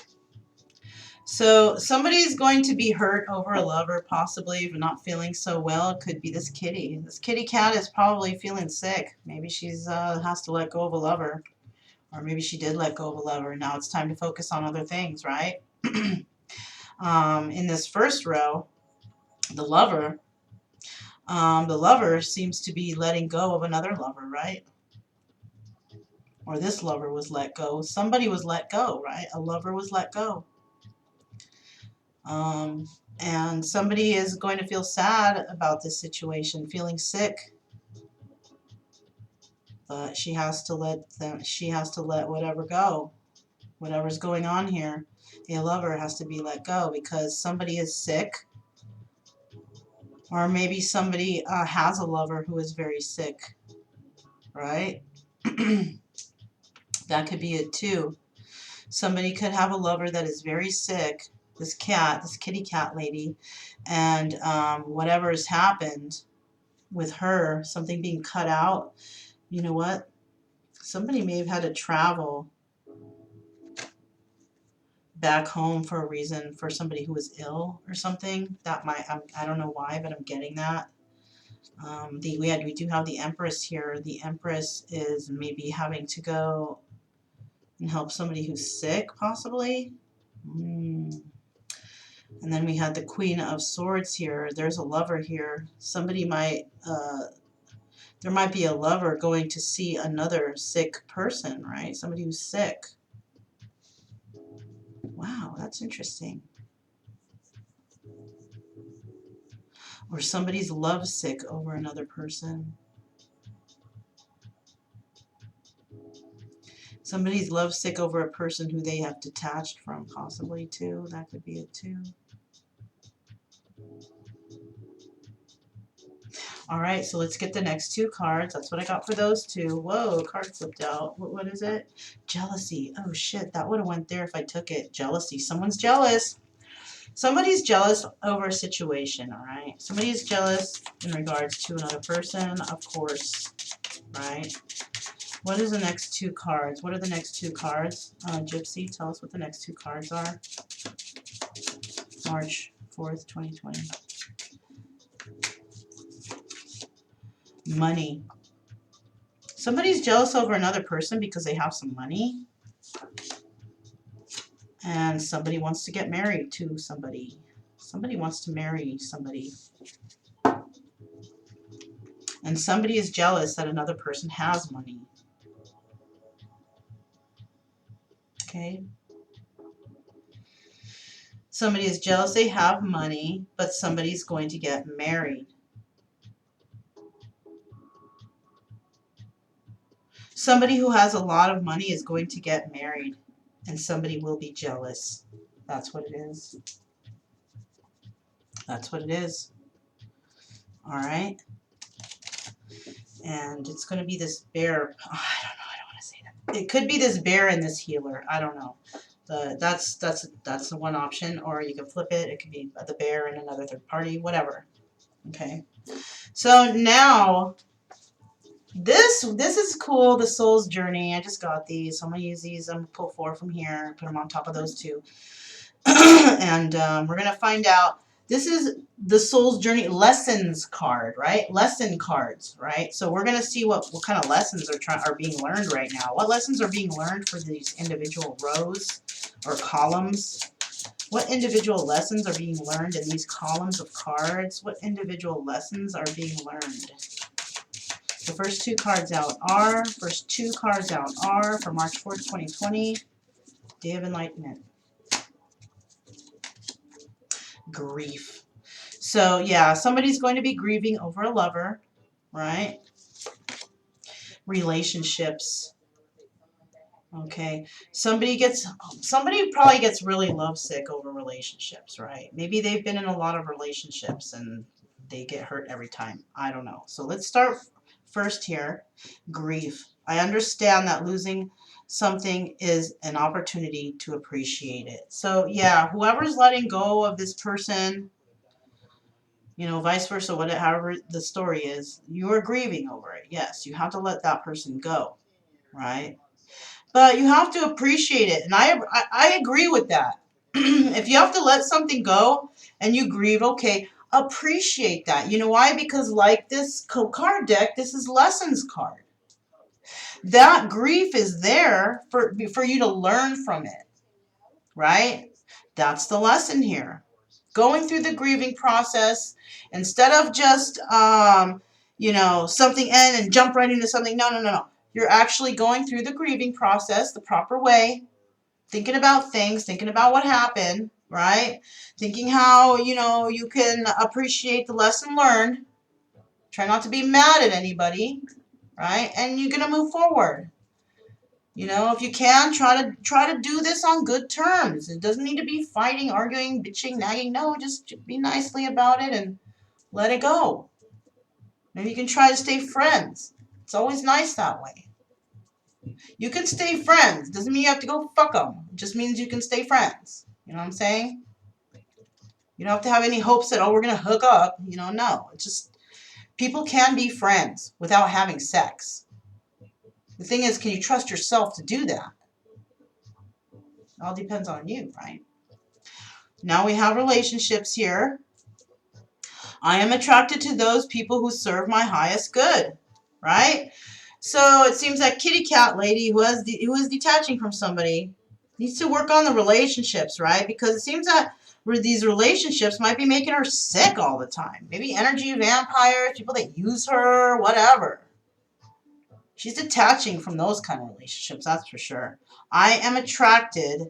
So somebody's going to be hurt over a lover, possibly, if not feeling so well. It could be this kitty. This kitty cat is probably feeling sick. Maybe she's has to let go of a lover. Or maybe she did let go of a lover. Now it's time to focus on other things, right? In this first row, the lover seems to be letting go of another lover, right? Or this lover was let go. Somebody was let go, right? A lover was let go. And somebody is going to feel sad about this situation, feeling sick. But she has to let whatever go. Whatever's going on here, a lover has to be let go because somebody is sick. Or maybe somebody has a lover who is very sick, right? That could be it too. Somebody could have a lover that is very sick, this kitty cat lady, and whatever has happened with her, something being cut out, you know what? Somebody may have had to travel back home for a reason, for somebody who was ill or something. That might, I don't know why, but I'm getting that. We do have the Empress here. The Empress is maybe having to go and help somebody who's sick, possibly. And then we had the Queen of Swords here. There's a lover here. Somebody might, there might be a lover going to see another sick person, right? Somebody who's sick. Wow, that's interesting. Or somebody's lovesick over another person. Somebody's lovesick over a person who they have detached from, possibly, too. That could be it, too. All right, so let's get the next 2 cards. That's what I got for those 2. Whoa, card flipped out. What is it? Jealousy. Oh, shit, that would have went there if I took it. Jealousy. Someone's jealous. Somebody's jealous over a situation, all right? Somebody's jealous in regards to another person, of course, right? What is the next 2 cards? What are the next 2 cards? Gypsy, tell us what the next 2 cards are. March 4th, 2020. Money. Somebody's jealous over another person because they have some money. And somebody wants to get married to somebody. Somebody wants to marry somebody. And somebody is jealous that another person has money. Okay? Somebody is jealous they have money, but somebody's going to get married. Somebody who has a lot of money is going to get married, and somebody will be jealous. That's what it is. That's what it is. All right? And it's going to be this bear. Oh, I don't know. I don't want to say that. It could be this bear and this healer. I don't know. That's the one option. Or you can flip it. It could be the bear and another third party. Whatever. Okay. So now, this is cool. The Soul's Journey. I just got these. So I'm going to use these. I'm going to pull 4 from here. Put them on top of those 2. And we're going to find out. This is the Soul's Journey lessons card, right? Lesson cards, right? So we're going to see what kind of lessons are being learned right now. What lessons are being learned for these individual rows or columns? What individual lessons are being learned in these columns of cards? What individual lessons are being learned? The first 2 cards out are, for March 4th, 2020, Day of Enlightenment. Grief. So yeah, somebody's going to be grieving over a lover, right? Relationships. Okay. Somebody probably gets really lovesick over relationships, right? Maybe they've been in a lot of relationships and they get hurt every time. I don't know. So let's start first here. Grief. I understand that losing something is an opportunity to appreciate it. So yeah, whoever's letting go of this person, you know, vice versa, however the story is, you are grieving over it. Yes, you have to let that person go, right? But you have to appreciate it. And I agree with that. If you have to let something go and you grieve, okay, appreciate that. You know why? Because like this card deck, this is lessons card. That grief is there for you to learn from it, right? That's the lesson here. Going through the grieving process, instead of just, you know, something end and jump right into something. No. You're actually going through the grieving process the proper way, thinking about things, thinking about what happened, right? Thinking how, you know, you can appreciate the lesson learned. Try not to be mad at anybody, right? And you're going to move forward. You know, if you can, try to do this on good terms. It doesn't need to be fighting, arguing, bitching, nagging. No, just be nicely about it and let it go. Maybe you can try to stay friends. It's always nice that way. You can stay friends. Doesn't mean you have to go fuck them. It just means you can stay friends. You know what I'm saying? You don't have to have any hopes that, oh, we're going to hook up. You know, no. It's just, people can be friends without having sex. The thing is, can you trust yourself to do that? It all depends on you, right? Now we have relationships here. I am attracted to those people who serve my highest good, right? So it seems that kitty cat lady who is detaching from somebody needs to work on the relationships, right? Because it seems that these relationships might be making her sick all the time. Maybe energy vampires, people that use her, whatever. She's detaching from those kind of relationships, that's for sure. I am attracted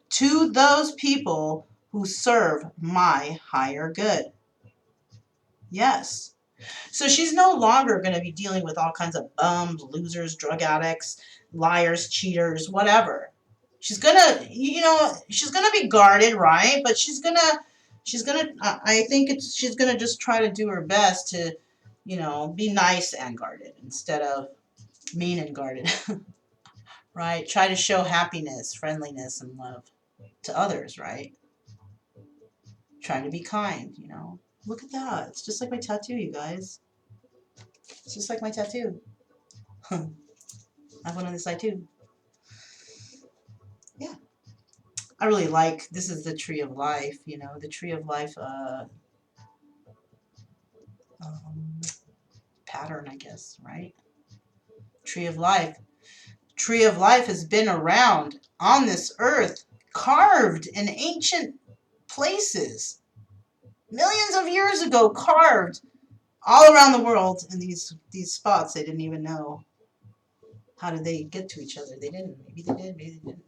to those people who serve my higher good. Yes. So she's no longer going to be dealing with all kinds of bums, losers, drug addicts, liars, cheaters, whatever. She's going to, you know, she's going to be guarded, right? But she's going to, I think she's going to just try to do her best to, you know, be nice and guarded instead of mean and guarded. Right? Try to show happiness, friendliness, and love to others, right? Trying to be kind, you know. Look at that. It's just like my tattoo, you guys. It's just like my tattoo. I have one on this side too. Yeah. I really like, this is the tree of life, you know, the tree of life pattern, I guess, right? Tree of life. Tree of life has been around on this earth, carved in ancient places. Millions of years ago, carved all around the world in these spots. They didn't even know. How did they get to each other? They didn't. Maybe they did, maybe they didn't.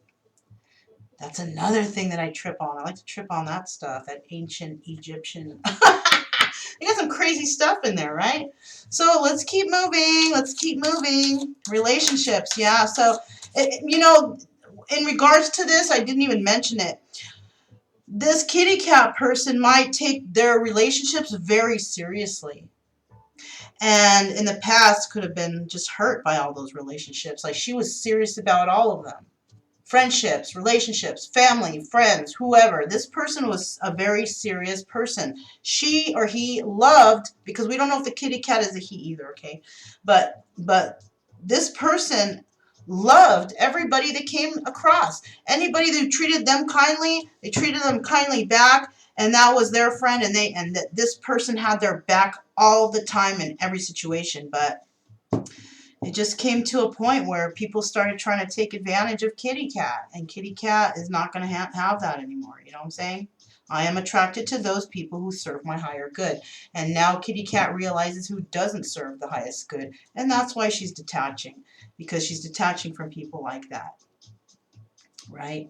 That's another thing that I trip on. I like to trip on that stuff, that ancient Egyptian. You got some crazy stuff in there, right? So let's keep moving. Let's keep moving. Relationships, yeah. So, you know, in regards to this, I didn't even mention it. This kitty cat person might take their relationships very seriously. And in the past could have been just hurt by all those relationships. Like she was serious about all of them. Friendships, relationships, family, friends, whoever. This person was a very serious person. She or he loved, because we don't know if the kitty cat is a he either, okay? But this person loved everybody that came across. Anybody that treated them kindly, they treated them kindly back, and that was their friend, and that this person had their back all the time in every situation. But it just came to a point where people started trying to take advantage of kitty cat, and kitty cat is not going to have that anymore. You know what I'm saying? I am attracted to those people who serve my higher good. And now kitty cat realizes who doesn't serve the highest good. And that's why she's detaching, because she's detaching from people like that. Right?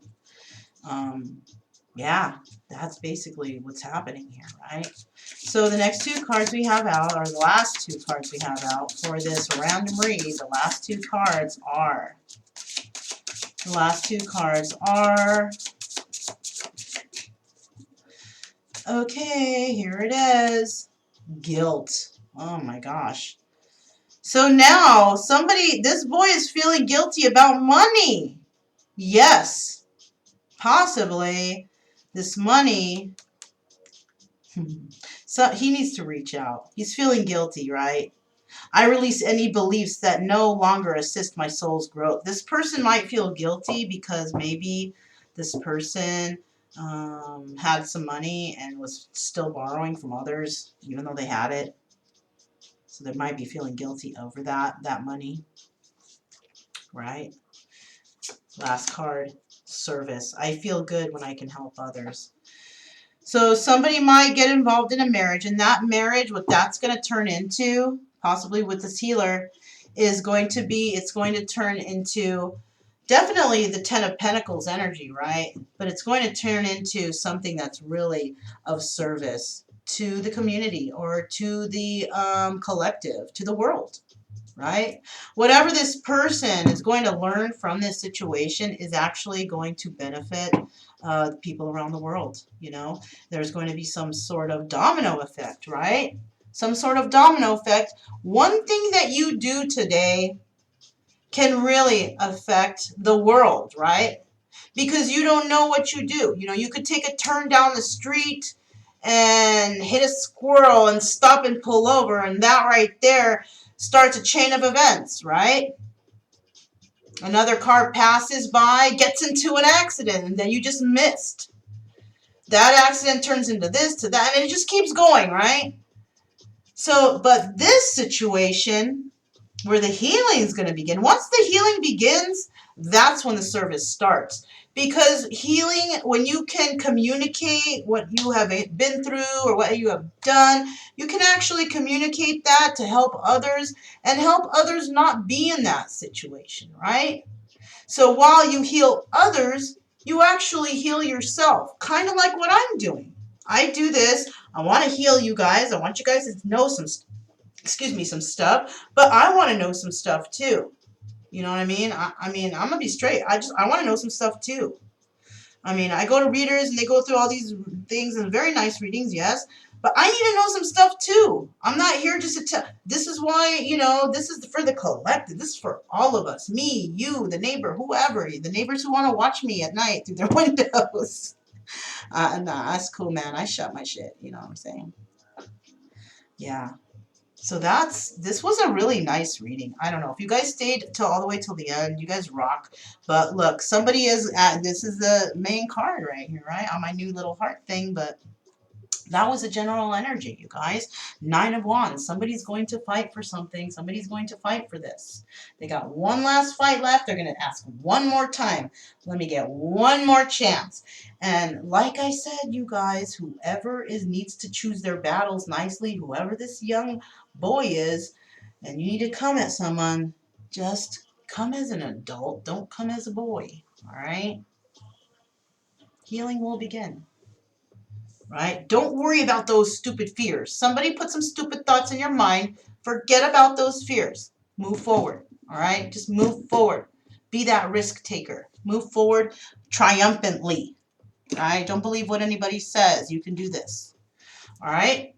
Yeah, that's basically what's happening here, right? So the next two cards we have out, or the last two cards we have out for this random read, the last two cards are, okay, here it is, guilt. Oh my gosh. So now this boy is feeling guilty about money. Yes, possibly this money. So he needs to reach out. He's feeling guilty, right? I release any beliefs that no longer assist my soul's growth. This person might feel guilty because maybe this person had some money and was still borrowing from others, even though they had it. So they might be feeling guilty over that money, right? Last card, service. I feel good when I can help others. So somebody might get involved in a marriage, and that marriage, what that's going to turn into, possibly with this healer, is going to be, it's going to turn into definitely the Ten of Pentacles energy, right? But it's going to turn into something that's really of service to the community or to the collective, to the world. Right? Whatever this person is going to learn from this situation is actually going to benefit people around the world. You know, there's going to be some sort of domino effect, right? Some sort of domino effect. One thing that you do today can really affect the world, right? Because you don't know what you do. You know, you could take a turn down the street and hit a squirrel and stop and pull over, and that right there starts a chain of events, right? Another car passes by, gets into an accident, and then you just missed. That accident turns into this, to that, and it just keeps going, right? So, but this situation where the healing is going to begin, once the healing begins, that's when the service starts. Because healing, when you can communicate what you have been through or what you have done, you can actually communicate that to help others and help others not be in that situation, right? So while you heal others, you actually heal yourself, kind of like what I'm doing. I do this. I want to heal you guys. I want you guys to know some stuff, but I want to know some stuff too. You know what I mean? I mean, I'm going to be straight. I want to know some stuff too. I mean, I go to readers and they go through all these things and very nice readings, yes. But I need to know some stuff too. I'm not here just to tell. This is why, you know, this is for the collective. This is for all of us. Me, you, the neighbor, whoever. The neighbors who want to watch me at night through their windows. Nah, that's cool, man. I shut my shit. You know what I'm saying? Yeah. So this was a really nice reading. I don't know if you guys stayed all the way till the end. You guys rock. But look, somebody is this is the main card right here, right? On my new little heart thing. But That was a general energy, you guys. 9 of Wands. Somebody's going to fight for something. Somebody's going to fight for this. They got one last fight left. They're going to ask one more time. Let me get one more chance. And like I said, you guys, whoever needs to choose their battles nicely, whoever this young boy is, and you need to come at someone, just come as an adult. Don't come as a boy. All right? Healing will begin. Right? Don't worry about those stupid fears. Somebody put some stupid thoughts in your mind. Forget about those fears. Move forward. All right? Just move forward. Be that risk taker. Move forward triumphantly. All right? Don't believe what anybody says. You can do this. All right?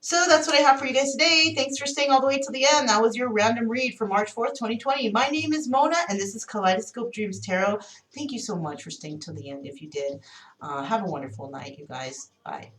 So that's what I have for you guys today. Thanks for staying all the way to the end. That was your random read for March 4th, 2020. My name is Mona, and this is Kaleidoscope Dreams Tarot. Thank you so much for staying till the end if you did. Have a wonderful night, you guys. Bye.